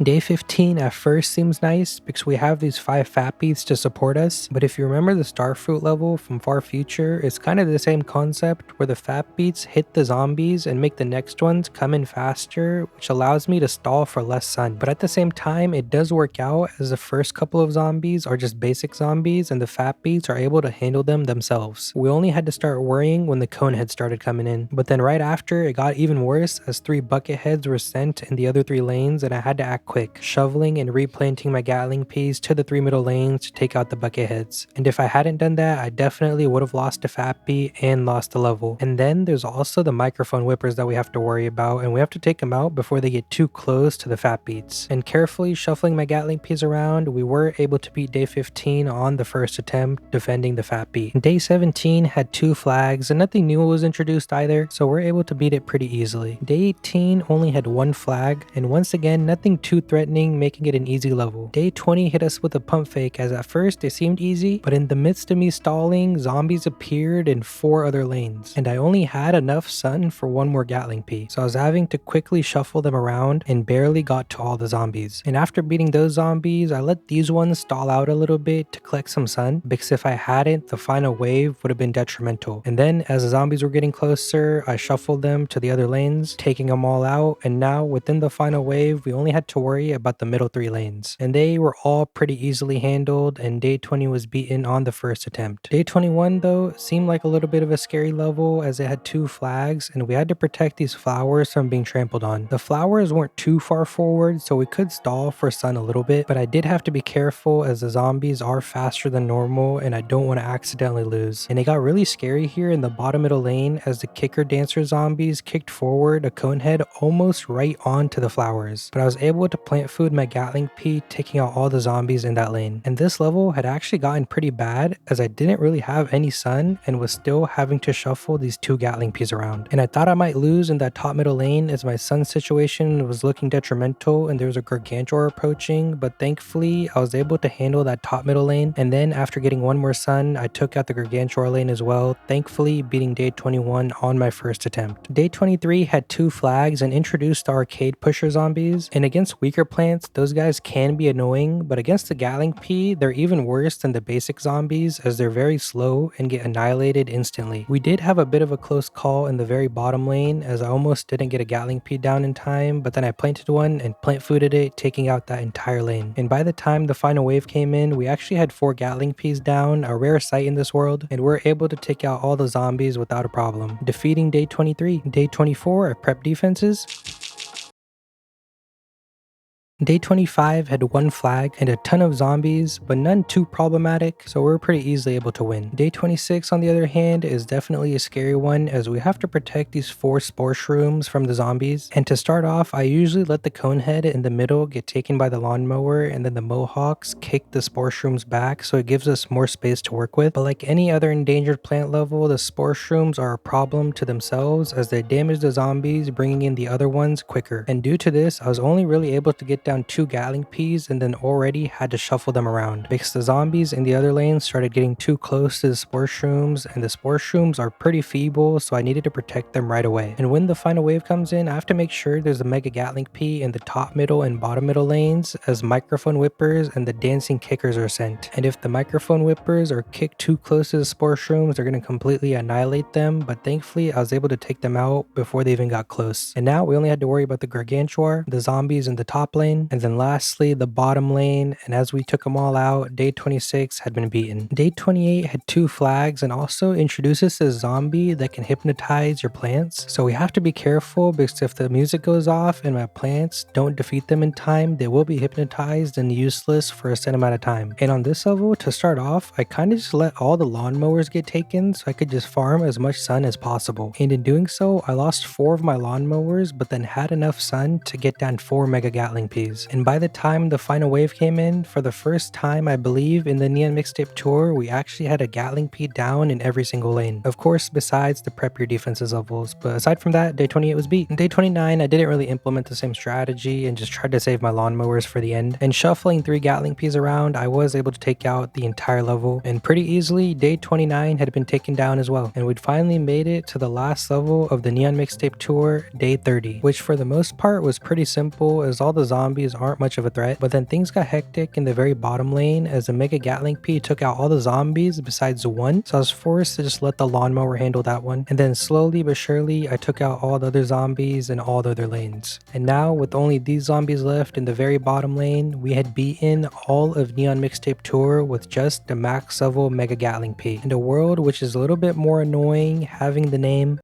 Day 15 at first seems nice because we have these 5 fat beats to support us, but if you remember the starfruit level from Far Future, it's kind of the same concept where the fat beats hit the zombies and make the next ones come in faster, which allows me to stall for less sun. But at the same time, it does work out as the first couple of zombies are just basic zombies and the fat beats are able to handle them themselves. We only had to start worrying when the cone heads started coming in, but then right after it got even worse as 3 bucket heads were sent in the other 3 lanes and I had to act quick, shoveling and replanting my Gatling Peas to the 3 middle lanes to take out the bucket heads. And if I hadn't done that, I definitely would have lost a fat beat and lost the level. And then there's also the microphone whippers that we have to worry about, and we have to take them out before they get too close to the fat beats. And carefully shuffling my Gatling Peas around, we were able to beat day 15 on the first attempt, defending the fat beat. Day 17 had 2 flags and nothing new was introduced either, so we're able to beat it pretty easily. Day 18 only had 1 flag, and once again nothing too threatening, making it an easy level. Day 20 hit us with a pump fake, as at first it seemed easy, but in the midst of me stalling, zombies appeared in 4 other lanes, and I only had enough sun for 1 more Gatling Pea, so I was having to quickly shuffle them around and barely got to all the zombies. And after beating those zombies, I let these ones stall out a little bit to collect some sun, because if I hadn't, the final wave would have been detrimental. And then as the zombies were getting closer, I shuffled them to the other lanes, taking them all out, and now within the final wave, we only had to worry about the middle 3 lanes, and they were all pretty easily handled, and day 20 was beaten on the first attempt. Day 21 though seemed like a little bit of a scary level as it had 2 flags and we had to protect these flowers from being trampled on. The flowers weren't too far forward, so we could stall for sun a little bit, but I did have to be careful as the zombies are faster than normal and I don't want to accidentally lose. And it got really scary here in the bottom middle lane as the kicker dancer zombies kicked forward a cone head almost right onto the flowers, but I was able to plant food my Gatling Pea, taking out all the zombies in that lane. And this level had actually gotten pretty bad as I didn't really have any sun and was still having to shuffle these 2 Gatling Peas around. And I thought I might lose in that top middle lane as my sun situation was looking detrimental and there was a Gargantuar approaching, but thankfully I was able to handle that top middle lane, and then after getting 1 more sun, I took out the Gargantuar lane as well, thankfully beating day 21 on my first attempt. Day 23 had 2 flags and introduced the arcade pusher zombies, and against weaker plants, those guys can be annoying, but against the Gatling Pea, they're even worse than the basic zombies as they're very slow and get annihilated instantly. We did have a bit of a close call in the very bottom lane as I almost didn't get a Gatling Pea down in time, but then I planted one and plant fooded it, taking out that entire lane. And by the time the final wave came in, we actually had 4 Gatling Peas down, a rare sight in this world, and we're able to take out all the zombies without a problem, defeating day 23. Day 24 at prep defenses. Day 25 had 1 flag and a ton of zombies, but none too problematic, so we're pretty easily able to win. Day 26 on the other hand is definitely a scary one as we have to protect these 4 spore shrooms from the zombies. And to start off, I usually let the cone head in the middle get taken by the lawnmower and then the mohawks kick the spore shrooms back, so it gives us more space to work with. But like any other endangered plant level, the spore shrooms are a problem to themselves as they damage the zombies, bringing in the other ones quicker. And due to this, I was only really able to get down 2 Gatling Peas and then already had to shuffle them around because the zombies in the other lanes started getting too close to the spore shrooms, and the spore shrooms are pretty feeble, so I needed to protect them right away. And when the final wave comes in, I have to make sure there's a Mega Gatling Pea in the top middle and bottom middle lanes as microphone whippers and the dancing kickers are sent. And if the microphone whippers are kicked too close to the spore shrooms, they're going to completely annihilate them, but thankfully I was able to take them out before they even got close. And now we only had to worry about the Gargantuar, the zombies in the top lane, and then lastly the bottom lane, and as we took them all out, day 26 had been beaten. Day 28 had 2 flags and also introduces a zombie that can hypnotize your plants, so we have to be careful because if the music goes off and my plants don't defeat them in time, they will be hypnotized and useless for a set amount of time. And on this level, to start off, I kind of just let all the lawnmowers get taken so I could just farm as much sun as possible, and in doing so I lost 4 of my lawnmowers but then had enough sun to get down 4 Mega Gatling Peas. zombies. And by the time the final wave came in, for the first time I believe in the Neon Mixtape Tour, we actually had a Gatling Pea down in every single lane. Of course, besides the prep your defenses levels, but aside from that, day 28 was beat. In day 29, I didn't really implement the same strategy and just tried to save my lawnmowers for the end. And shuffling 3 Gatling Peas around, I was able to take out the entire level, and pretty easily, day 29 had been taken down as well. And we'd finally made it to the last level of the Neon Mixtape Tour, day 30, which for the most part was pretty simple as all the zombies aren't much of a threat. But then things got hectic in the very bottom lane as the Mega Gatling Pea took out all the zombies besides one, so I was forced to just let the lawnmower handle that one. And then slowly but surely, I took out all the other zombies in all the other lanes. And now, with only these zombies left in the very bottom lane, we had beaten all of Neon Mixtape Tour with just the max level Mega Gatling Pea. In a world which is a little bit more annoying having the name.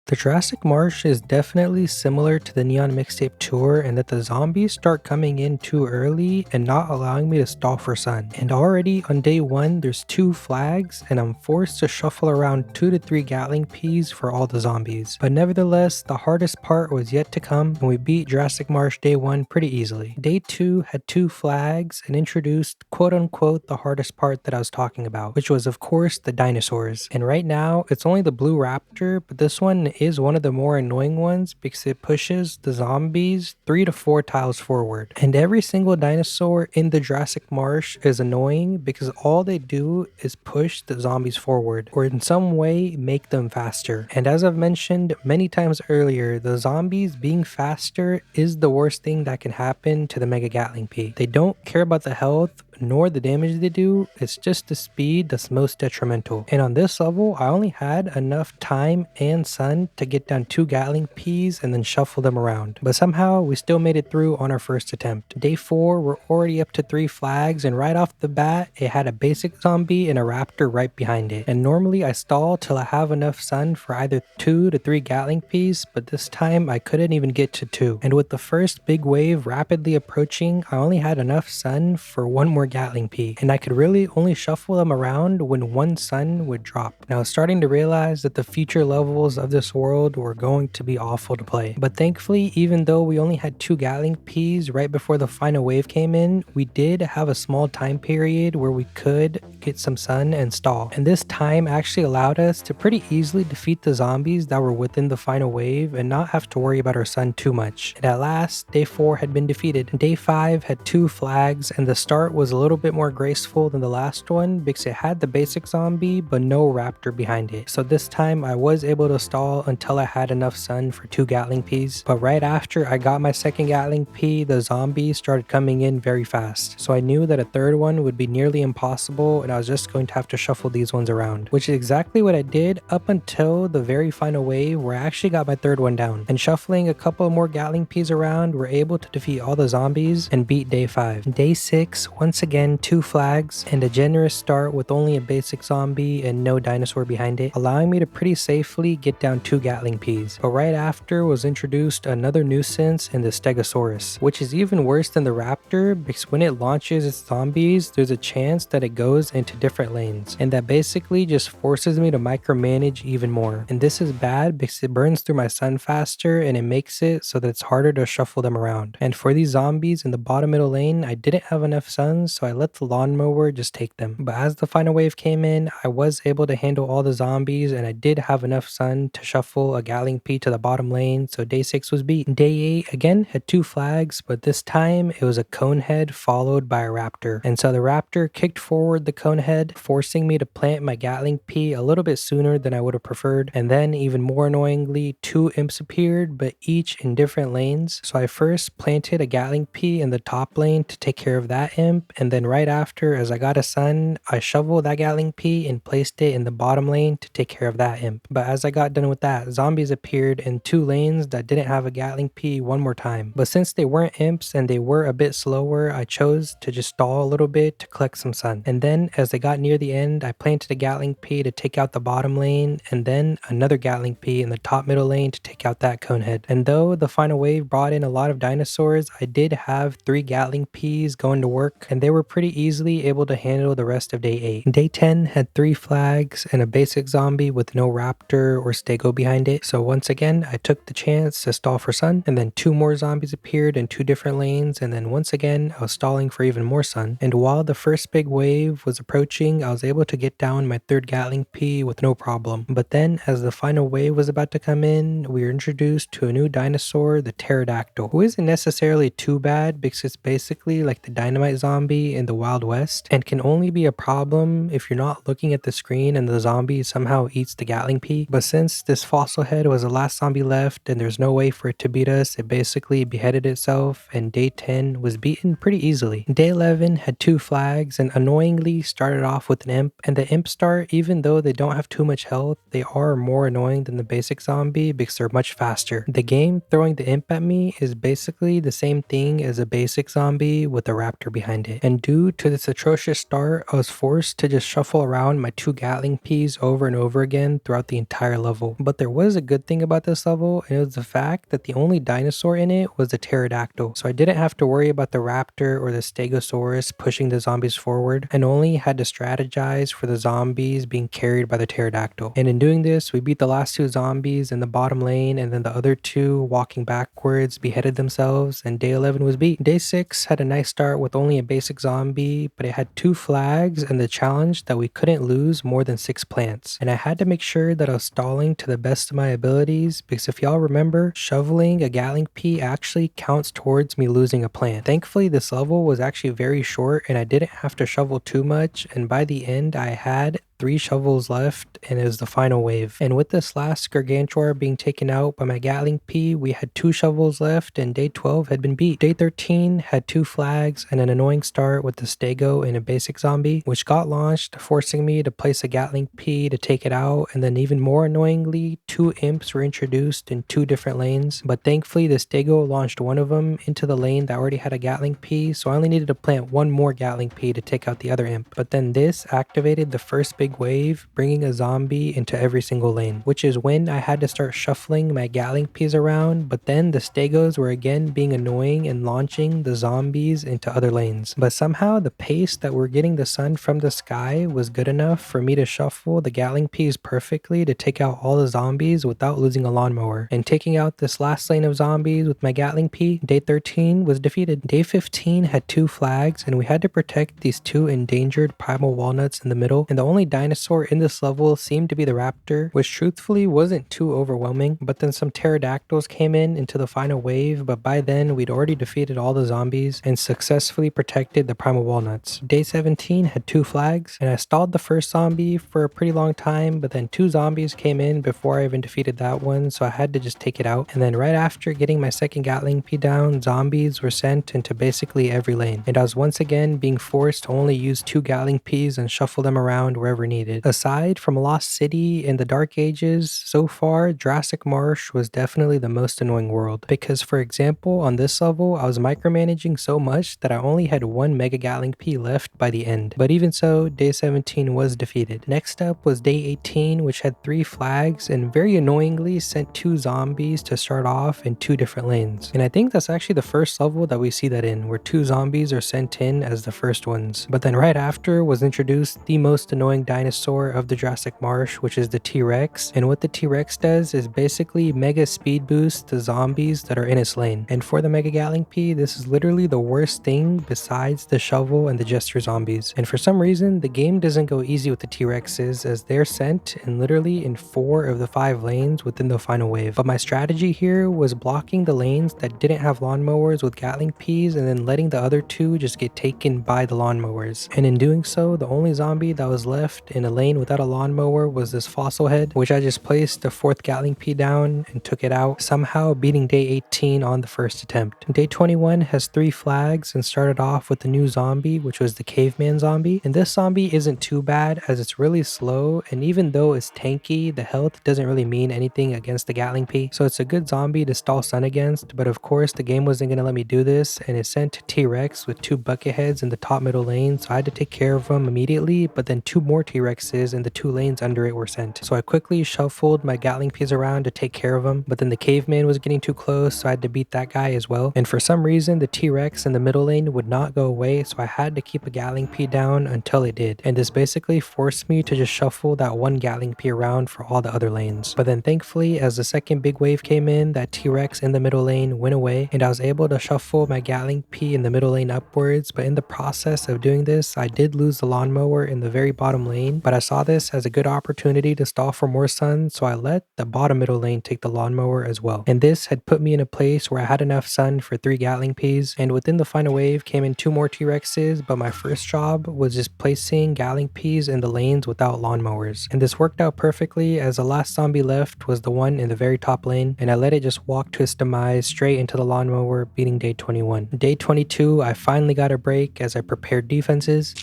The Jurassic Marsh is definitely similar to the Neon Mixtape Tour in that the zombies start coming in too early and not allowing me to stall for sun. And already on day 1 there's 2 flags and I'm forced to shuffle around 2 to 3 Gatling Peas for all the zombies. But nevertheless, the hardest part was yet to come and we beat Jurassic Marsh day 1 pretty easily. Day 2 had 2 flags and introduced quote unquote the hardest part that I was talking about, which was of course the dinosaurs. And right now it's only the blue raptor, but this one is one of the more annoying ones because it pushes the zombies 3 to 4 tiles forward. And every single dinosaur in the Jurassic Marsh is annoying because all they do is push the zombies forward or in some way make them faster. And as I've mentioned many times earlier, the zombies being faster is the worst thing that can happen to the Mega Gatling Pea. They don't care about the health nor the damage they do, it's just the speed that's most detrimental. And on this level, I only had enough time and sun to get down 2 Gatling Peas and then shuffle them around. But somehow, we still made it through on our first attempt. Day 4, we're already up to 3 flags, and right off the bat, it had a basic zombie and a raptor right behind it. And normally I stall till I have enough sun for either 2 to 3 Gatling Peas, but this time I couldn't even get to 2. And with the first big wave rapidly approaching, I only had enough sun for 1 more Gatling Pea, and I could really only shuffle them around when 1 sun would drop. Now I was starting to realize that the future levels of this world were going to be awful to play. But thankfully, even though we only had 2 Gatling Peas right before the final wave came in, we did have a small time period where we could get some sun and stall. And this time actually allowed us to pretty easily defeat the zombies that were within the final wave and not have to worry about our sun too much. And at last, day 4 had been defeated. Day 5 had 2 flags, and the start was a little bit more graceful than the last one because it had the basic zombie but no raptor behind it. So this time I was able to stall until I had enough sun for 2 Gatling Peas. But right after I got my second Gatling Pea, the zombies started coming in very fast. So I knew that a third one would be nearly impossible and I was just going to have to shuffle these ones around, which is exactly what I did up until the very final wave where I actually got my third one down. And shuffling a couple more Gatling Peas around, we're able to defeat all the zombies and beat day 5. Day 6, once again 2 flags and a generous start with only a basic zombie and no dinosaur behind it, allowing me to pretty safely get down 2 Gatling Peas. But right after was introduced another nuisance in the Stegosaurus, which is even worse than the raptor because when it launches its zombies, there's a chance that it goes into different lanes, and that basically just forces me to micromanage even more. And this is bad because it burns through my sun faster and it makes it so that it's harder to shuffle them around. And for these zombies in the bottom middle lane, I didn't have enough suns, so I let the lawnmower just take them. But as the final wave came in, I was able to handle all the zombies and I did have enough sun to shuffle a Gatling Pea to the bottom lane, so day 6 was beat. Day 8 again had 2 flags, but this time it was a conehead followed by a raptor. And so the raptor kicked forward the conehead, forcing me to plant my Gatling Pea a little bit sooner than I would have preferred. And then even more annoyingly, 2 imps appeared, but each in different lanes. So I first planted a Gatling Pea in the top lane to take care of that imp, and then right after, as I got a sun, I shoveled that Gatling Pea and placed it in the bottom lane to take care of that imp. But as I got done with that, zombies appeared in 2 lanes that didn't have a Gatling Pea one more time. But since they weren't imps and they were a bit slower, I chose to just stall a little bit to collect some sun. And then as they got near the end, I planted a Gatling Pea to take out the bottom lane, and then another Gatling Pea in the top middle lane to take out that conehead. And though the final wave brought in a lot of dinosaurs, I did have 3 Gatling Peas going to work, and they were were pretty easily able to handle the rest of day 8. Day 10 had 3 flags and a basic zombie with no raptor or stego behind it, so once again I took the chance to stall for sun, and then 2 more zombies appeared in 2 different lanes, and then once again I was stalling for even more sun. And while the first big wave was approaching, I was able to get down my 3rd Gatling Pea with no problem. But then as the final wave was about to come in, we were introduced to a new dinosaur, the pterodactyl, who isn't necessarily too bad because it's basically like the dynamite zombie in the Wild West, and can only be a problem if you're not looking at the screen and the zombie somehow eats the Gatling Pea. But since this fossil head was the last zombie left and there's no way for it to beat us, it basically beheaded itself, and day 10 was beaten pretty easily. Day 11 had 2 flags and annoyingly started off with an imp, and the imp start, even though they don't have too much health, they are more annoying than the basic zombie because they're much faster. The game throwing the imp at me is basically the same thing as a basic zombie with a raptor behind it, and due to this atrocious start, I was forced to just shuffle around my 2 Gatling Peas over and over again throughout the entire level. But there was a good thing about this level, and it was the fact that the only dinosaur in it was the pterodactyl, so I didn't have to worry about the raptor or the stegosaurus pushing the zombies forward, and only had to strategize for the zombies being carried by the pterodactyl. And in doing this, we beat the last 2 zombies in the bottom lane, and then the other 2 walking backwards beheaded themselves, and day 11 was beat. Day 6 had a nice start with only a basic zombie, but it had 2 flags and the challenge that we couldn't lose more than 6 plants. And I had to make sure that I was stalling to the best of my abilities, because if y'all remember, shoveling a Gatling Pea actually counts towards me losing a plant. Thankfully, this level was actually very short and I didn't have to shovel too much, and by the end I had 3 shovels left and it was the final wave. And with this last gargantuar being taken out by my Gatling Pea, we had 2 shovels left and day 12 had been beat. Day 13 had 2 flags and an annoying start with the stego and a basic zombie, which got launched, forcing me to place a Gatling Pea to take it out, and then even more annoyingly, 2 imps were introduced in 2 different lanes, but thankfully the stego launched one of them into the lane that already had a Gatling Pea, so I only needed to plant 1 more Gatling Pea to take out the other imp. But then this activated the first big wave, bringing a zombie into every single lane, which is when I had to start shuffling my Gatling Peas around, but then the stegos were again being annoying and launching the zombies into other lanes. But somehow the pace that we're getting the sun from the sky was good enough for me to shuffle the Gatling Peas perfectly to take out all the zombies without losing a lawnmower. And taking out this last lane of zombies with my Gatling Pea, day 13 was defeated. Day 15 had 2 flags and we had to protect these 2 endangered primal walnuts in the middle, and the only dinosaur in this level seemed to be the raptor, which truthfully wasn't too overwhelming. But then some pterodactyls came in into the final wave, but by then we'd already defeated all the zombies and successfully protected the primal walnuts. Day 17 had 2 flags and I stalled the first zombie for a pretty long time, but then 2 zombies came in before I even defeated that one, so I had to just take it out. And then right after getting my second Gatling Pea down, zombies were sent into basically every lane, and I was once again being forced to only use 2 Gatling Peas and shuffle them around wherever needed. Aside from Lost City and the Dark Ages, so far Jurassic Marsh was definitely the most annoying world, because for example on this level I was micromanaging so much that I only had 1 Mega Gatling Pea left by the end. But even so, day 17 was defeated. Next up was day 18, which had 3 flags and very annoyingly sent 2 zombies to start off in 2 different lanes. And I think that's actually the first level that we see that in, where 2 zombies are sent in as the first ones. But then right after was introduced the most annoying dinosaur of the Jurassic Marsh, which is the T-Rex. And what the T-Rex does is basically mega speed boost the zombies that are in its lane. And for the Mega Gatling Pea, this is literally the worst thing besides the shovel and the jester zombies. And for some reason, the game doesn't go easy with the T-Rexes, as they're sent in literally in 4 of the 5 lanes within the final wave. But my strategy here was blocking the lanes that didn't have lawnmowers with Gatling Peas and then letting the other 2 just get taken by the lawnmowers. And in doing so, the only zombie that was left in a lane without a lawnmower was this fossil head, which I just placed the 4th Gatling Pea down and took it out, somehow beating day 18 on the first attempt. Day 21 has 3 flags and started off with the new zombie, which was the caveman zombie. And this zombie isn't too bad as it's really slow, and even though it's tanky, the health doesn't really mean anything against the Gatling Pea, so it's a good zombie to stall sun against. But of course the game wasn't going to let me do this, and it sent T-Rex with 2 bucket heads in the top middle lane, so I had to take care of them immediately. But then 2 more T-Rexes and the 2 lanes under it were sent. So I quickly shuffled my Gatling Peas around to take care of them, but then the caveman was getting too close, so I had to beat that guy as well. And for some reason, the T-Rex in the middle lane would not go away, so I had to keep a Gatling Pea down until it did. And this basically forced me to just shuffle that one Gatling Pea around for all the other lanes. But then thankfully, as the second big wave came in, that T-Rex in the middle lane went away, and I was able to shuffle my Gatling Pea in the middle lane upwards. But in the process of doing this, I did lose the lawnmower in the very bottom lane, but I saw this as a good opportunity to stall for more sun, so I let the bottom middle lane take the lawnmower as well. And this had put me in a place where I had enough sun for 3 Gatling Peas, and within the final wave came in 2 more T-Rexes, but my first job was just placing Gatling Peas in the lanes without lawnmowers. And this worked out perfectly, as the last zombie left was the one in the very top lane, and I let it just walk to its demise straight into the lawnmower, beating day 21. Day 22, I finally got a break as I prepared defenses.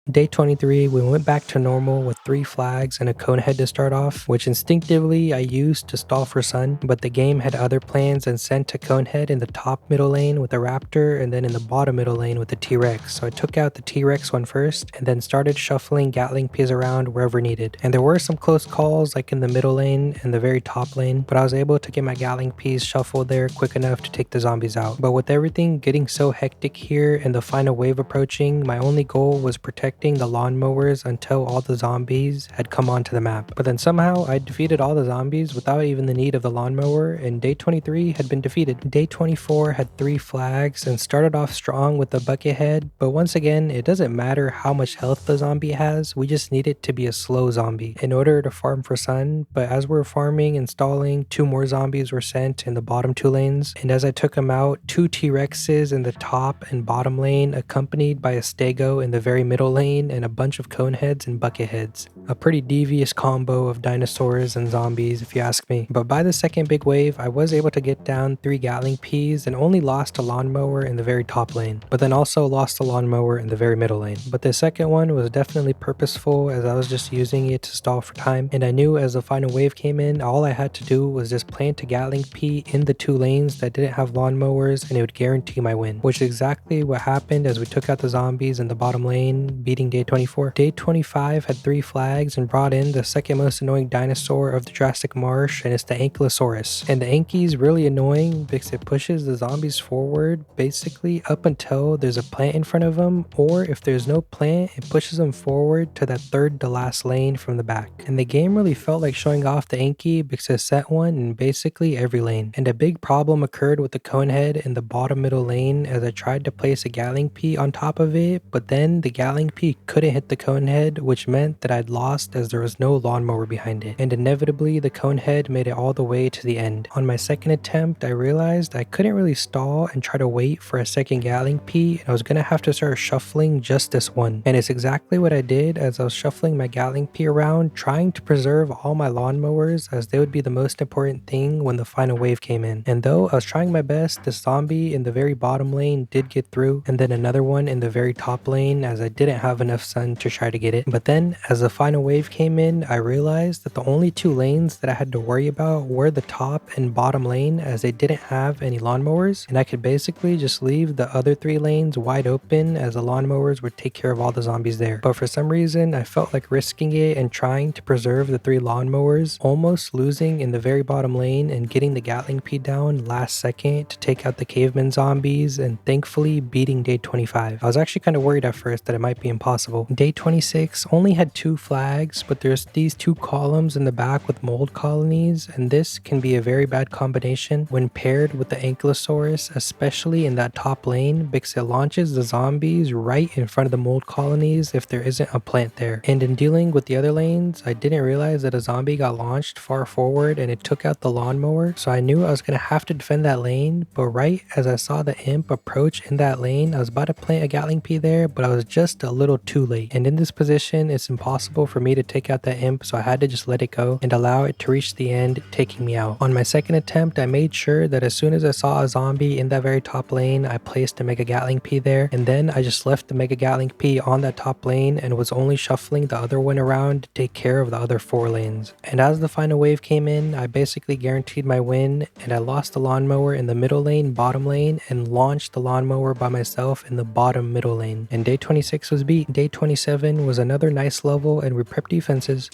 Day 23, we went back to normal with 3 flags and a cone head to start off, which instinctively I used to stall for sun, but the game had other plans and sent a cone head in the top middle lane with a raptor and then in the bottom middle lane with the T-Rex. So I took out the T-Rex one first and then started shuffling Gatling Peas around wherever needed. And there were some close calls like in the middle lane and the very top lane, but I was able to get my Gatling Peas shuffled there quick enough to take the zombies out. But with everything getting so hectic here and the final wave approaching, my only goal was protecting the lawnmowers until all the zombies had come onto the map. But then somehow I defeated all the zombies without even the need of the lawnmower, and day 23 had been defeated. Day 24 had 3 flags and started off strong with the bucket head, but once again, it doesn't matter how much health the zombie has, we just need it to be a slow zombie in order to farm for sun. But as we're farming and stalling, 2 more zombies were sent in the bottom 2 lanes, and as I took them out, 2 T-Rexes in the top and bottom lane accompanied by a Stego in the very middle lane and a bunch of cone heads and bucket heads. A pretty devious combo of dinosaurs and zombies if you ask me. But by the second big wave, I was able to get down 3 Gatling Peas and only lost a lawnmower in the very top lane, but then also lost a lawnmower in the very middle lane. But the second one was definitely purposeful, as I was just using it to stall for time, and I knew as the final wave came in, all I had to do was just plant a Gatling Pea in the 2 lanes that didn't have lawnmowers and it would guarantee my win, which is exactly what happened as we took out the zombies in the bottom lane, beating day 24. Day 25 had 3 flags and brought in the second most annoying dinosaur of the Jurassic Marsh, and it's the Ankylosaurus. And the Anky's really annoying because it pushes the zombies forward basically up until there's a plant in front of them, or if there's no plant, it pushes them forward to that third to last lane from the back. And the game really felt like showing off the Anky because it set one in basically every lane. And a big problem occurred with the cone head in the bottom middle lane as I tried to place a Gatling Pea on top of it, but then the Gatling Pea couldn't hit the cone head, which meant that I'd lost as there was no lawnmower behind it. And inevitably, the cone head made it all the way to the end. On my second attempt, I realized I couldn't really stall and try to wait for a second Gatling Pea, and I was gonna have to start shuffling just this one. And it's exactly what I did as I was shuffling my Gatling Pea around, trying to preserve all my lawnmowers as they would be the most important thing when the final wave came in. And though I was trying my best, the zombie in the very bottom lane did get through, and then another one in the very top lane as I didn't have enough sun to try to get it. But then as the final wave came in, I realized that the only 2 lanes that I had to worry about were the top and bottom lane, as they didn't have any lawnmowers, and I could basically just leave the other 3 lanes wide open as the lawnmowers would take care of all the zombies there. But for some reason, I felt like risking it and trying to preserve the 3 lawnmowers, almost losing in the very bottom lane and getting the Gatling Pea down last second to take out the caveman zombies, and thankfully beating day 25. I was actually kind of worried at first that it might be impossible. Day 26 only had 2 flags, but there's these 2 columns in the back with mold colonies, and this can be a very bad combination when paired with the Ankylosaurus, especially in that top lane, because it launches the zombies right in front of the mold colonies if there isn't a plant there. And in dealing with the other lanes, I didn't realize that a zombie got launched far forward and it took out the lawnmower, so I knew I was going to have to defend that lane. But right as I saw the imp approach in that lane, I was about to plant a Gatling Pea there, but I was just a little too late. And in this position, it's impossible for me to take out that imp, so I had to just let it go and allow it to reach the end, taking me out. On my second attempt, I made sure that as soon as I saw a zombie in that very top lane, I placed a Mega Gatling Pea there, and then I just left the Mega Gatling Pea on that top lane and was only shuffling the other one around to take care of the other 4 lanes. And as the final wave came in, I basically guaranteed my win, and I lost the lawnmower in the middle lane, bottom lane, and launched the lawnmower by myself in the bottom middle lane. And day 26 was beat. 3, day 27 was another nice level and we prepped defenses.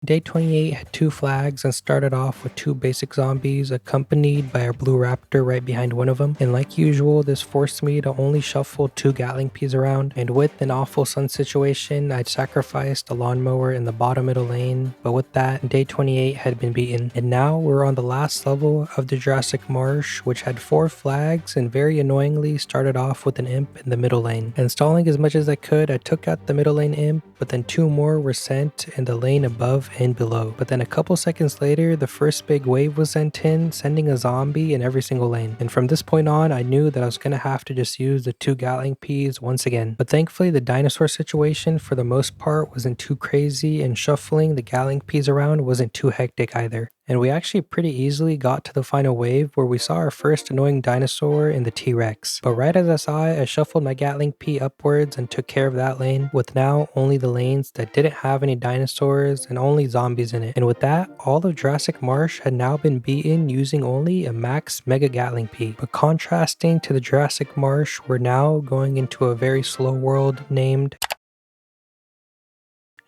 Day 28 had 2 flags and started off with 2 basic zombies accompanied by a blue raptor right behind one of them, and like usual this forced me to only shuffle 2 Gatling Peas around, and with an awful sun situation I'd sacrificed a lawnmower in the bottom middle lane, but with that day 28 had been beaten, and now we're on the last level of the Jurassic Marsh, which had 4 flags and very annoyingly started off with an imp in the middle lane. Installing as much as I could, I took out the middle lane imp, but then 2 more were sent in the lane above and below. But then a couple seconds later, the first big wave was sent in, sending a zombie in every single lane. And from this point on, I knew that I was gonna have to just use the 2 Gatling Peas once again. But thankfully, the dinosaur situation for the most part wasn't too crazy, and shuffling the Gatling Peas around wasn't too hectic either. And we actually pretty easily got to the final wave where we saw our first annoying dinosaur in the T-Rex. But right as I saw it, I shuffled my Gatling Pea upwards and took care of that lane, with now only the lanes that didn't have any dinosaurs and only zombies in it. And with that, all of Jurassic Marsh had now been beaten using only a max Mega Gatling Pea. But contrasting to the Jurassic Marsh, we're now going into a very slow world named...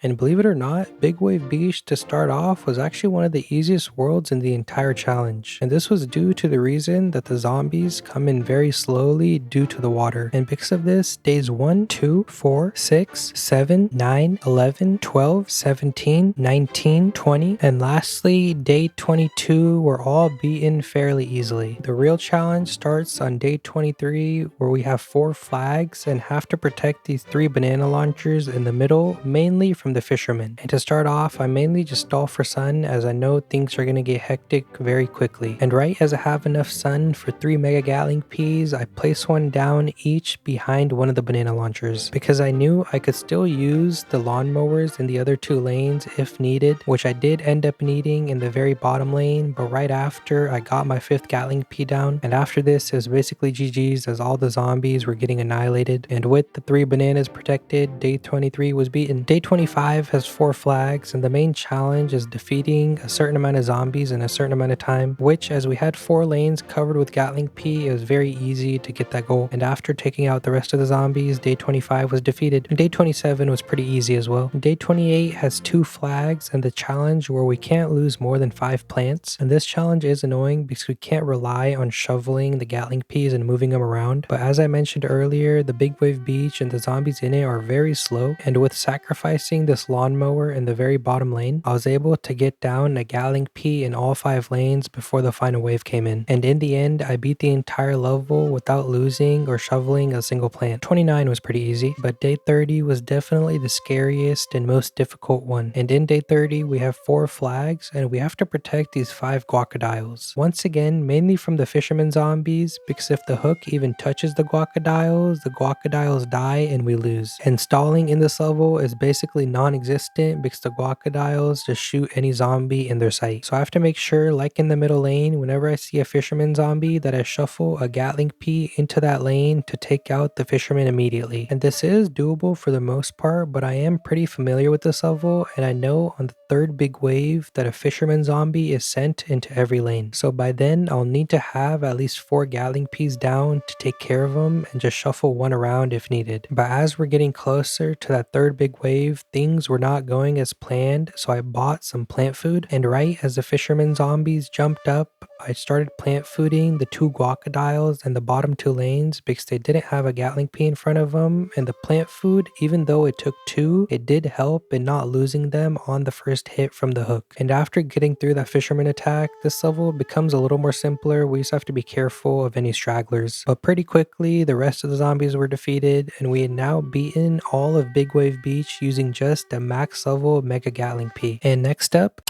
And believe it or not, Big Wave Beach to start off was actually one of the easiest worlds in the entire challenge. And this was due to the reason that the zombies come in very slowly due to the water. And because of this, days 1, 2, 4, 6, 7, 9, 11, 12, 17, 19, 20, and lastly, day 22 were all beaten fairly easily. The real challenge starts on day 23 where we have 4 flags and have to protect these 3 banana launchers in the middle, mainly from the fishermen. And to start off, I mainly just stall for sun as I know things are going to get hectic very quickly. And right as I have enough sun for 3 Mega Gatling Peas, I place one down each behind one of the banana launchers because I knew I could still use the lawnmowers in the other 2 lanes if needed, which I did end up needing in the very bottom lane, but right after I got my 5th Gatling Pea down, and after this it was basically GG's as all the zombies were getting annihilated, and with the 3 bananas protected, day 23 was beaten. Day 25 has 4 flags, and the main challenge is defeating a certain amount of zombies in a certain amount of time, which as we had 4 lanes covered with Gatling Pea, it was very easy to get that goal. And after taking out the rest of the zombies, day 25 was defeated. And day 27 was pretty easy as well. Day 28 has 2 flags and the challenge where we can't lose more than 5 plants, and this challenge is annoying because we can't rely on shoveling the Gatling Peas and moving them around. But as I mentioned earlier, the Big Wave Beach and the zombies in it are very slow, and with sacrificing this lawnmower in the very bottom lane, I was able to get down a Gatling Pea in all 5 lanes before the final wave came in. And in the end, I beat the entire level without losing or shoveling a single plant. 29 was pretty easy, but day 30 was definitely the scariest and most difficult one. And in day 30, we have 4 flags and we have to protect these 5 guacodiles. Once again, mainly from the fisherman zombies, because if the hook even touches the guacodiles die and we lose. And stalling in this level is basically non-existent because the guacodiles just shoot any zombie in their sight. So I have to make sure, like in the middle lane, whenever I see a fisherman zombie, that I shuffle a Gatling Pea into that lane to take out the fisherman immediately. And this is doable for the most part, but I am pretty familiar with this level, and I know on the 3rd big wave that a fisherman zombie is sent into every lane. So by then, I'll need to have at least 4 Gatling Peas down to take care of them and just shuffle one around if needed. But as we're getting closer to that 3rd big wave, things were not going as planned, so I bought some plant food, and right as the fisherman zombies jumped up, I started plant fooding the 2 guacodiles in the bottom 2 lanes because they didn't have a Gatling Pea in front of them, and the plant food, even though it took 2, it did help in not losing them on the first hit from the hook. And after getting through that fisherman attack, this level becomes a little more simpler. We just have to be careful of any stragglers. But pretty quickly, the rest of the zombies were defeated, and we had now beaten all of Big Wave Beach using just a max level Mega Gatling Pea. And next up,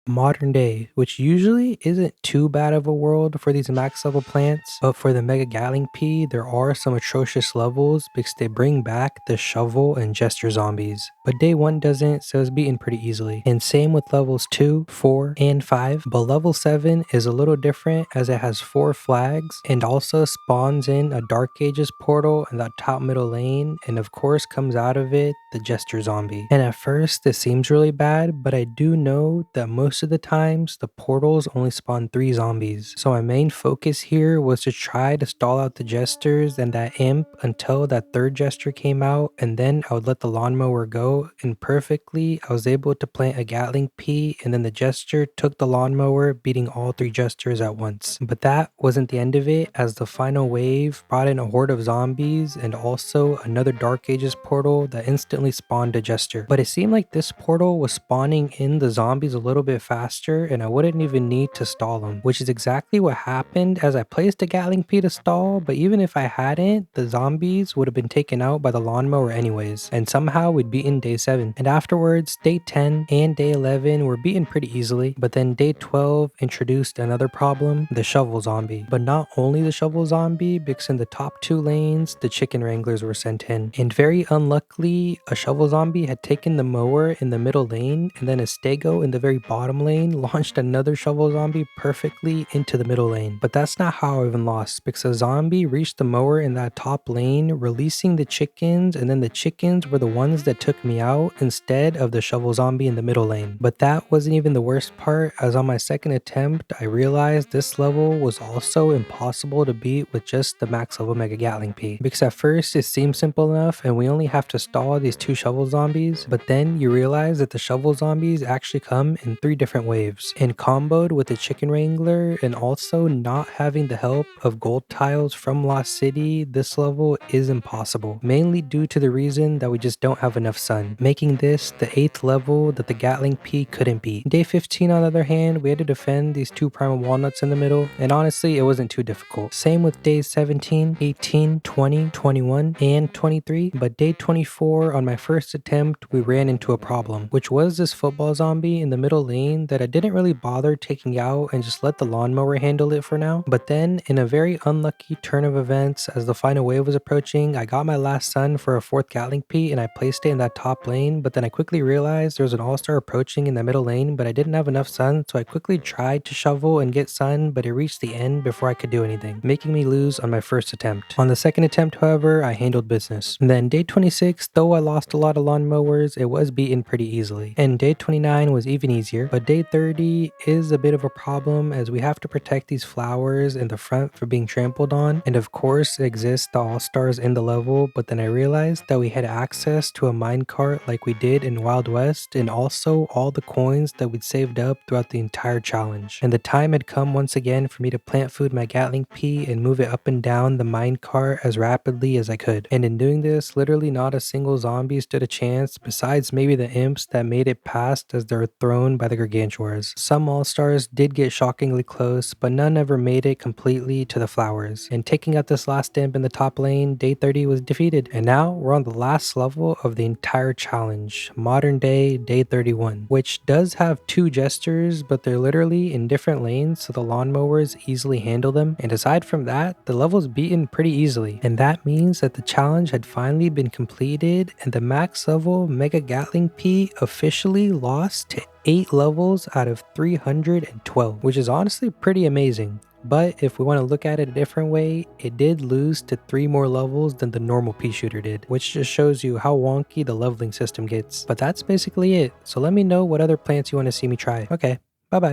modern day, which usually isn't too bad of a world for these max level plants, but for the Mega Gatling Pea, there are some atrocious levels because they bring back the shovel and jester zombies. But day 1 doesn't, so it's beaten pretty easily. And same with levels 2, 4, and 5, but level 7 is a little different as it has 4 flags and also spawns in a Dark Ages portal in that top middle lane, and of course comes out of it the Jester zombie. And at first, this seems really bad, but I do know that most of the times, the portals only spawn 3 zombies. So my main focus here was to try to stall out the Jesters and that imp until that 3rd Jester came out, and then I would let the lawnmower go, and perfectly, I was able to plant a Gatling Pea, and then the Jester took the lawnmower, beating all 3 Jesters at once. But that wasn't the end of it, as the final wave brought in a horde of zombies and also another Dark Ages portal that instantly spawned a Jester. But it seemed like this portal was spawning in the zombies a little bit faster, and I wouldn't even need to stall them, which is exactly what happened as I placed a Gatling Pea to stall. But even if I hadn't, the zombies would have been taken out by the lawnmower anyways, and somehow we'd beaten day 7. And afterwards, day 10 and day 11 were beaten pretty easily, but then day 12 introduced another problem, the shovel zombie. But not only the shovel zombie, because in the top 2 lanes, the chicken wranglers were sent in. And very unluckily, a shovel zombie had taken the mower in the middle lane, and then a stego in the very bottom lane launched another shovel zombie perfectly into the middle lane. But that's not how I even lost, because a zombie reached the mower in that top lane, releasing the chickens, and then the chickens were the ones that took me out instead of the shovel zombie in the middle lane. But that wasn't even the worst part, as on my second attempt, I realized this level was also impossible to beat with just the max level Mega Gatling Pea. Because at first it seemed simple enough and we only have to stall these 2 shovel zombies, but then you realize that the shovel zombies actually come in 3 different waves. And comboed with the chicken wrangler and also not having the help of gold tiles from Lost City, this level is impossible, mainly due to the reason that we just don't have enough sun, making this the 8th level that the Gatling Pea couldn't beat. Day 15 on the other hand, we had to defend these 2 primal walnuts in the middle, and honestly it wasn't too difficult. Same with days 17, 18, 20, 21, and 23, but day 24 on my first attempt we ran into a problem, which was this football zombie in the middle lane that I didn't really bother taking out and just let the lawnmower handle it for now. But then in a very unlucky turn of events, as the final wave was approaching, I got my last sun for a 4th Gatling Pea and I placed it in that top lane, but then I quickly realized there was an all-star approaching in the middle lane, but I didn't have enough sun, so I quickly tried to shovel and get sun, but it reached the end before I could do anything, making me lose on my first attempt. On the second attempt, however, I handled business. And then day 26, though I lost a lot of lawnmowers, it was beaten pretty easily. And day 29 was even easier, but day 30 is a bit of a problem as we have to protect these flowers in the front for being trampled on. And of course, it exists the all-stars in the level, but then I realized that we had access to a minecart like we did in Wild West, and also all the coins that we'd saved up throughout the entire challenge. And the time had come once again for me to plant food my Gatling Pea and move it up and down the minecart as rapidly as I could. And in doing this, literally not a single zombie stood a chance, besides maybe the imps that made it past as they were thrown by the gargantuars. Some all-stars did get shockingly close, but none ever made it completely to the flowers. And taking out this last imp in the top lane, day 30 was defeated. And now we're on the last level of the entire challenge, modern day 31, which does have 2 jesters, but they're literally in different lanes so the lawnmowers easily handle them. And aside from that, the level's beaten pretty easily. And that means that the challenge had finally been completed and the max level Mega Gatling Pea officially lost to 8 levels out of 312, which is honestly pretty amazing. But if we want to look at it a different way, it did lose to 3 more levels than the normal pea shooter did, which just shows you how wonky the leveling system gets. But that's basically it, so let me know what other plants you want to see me try. Okay, bye bye.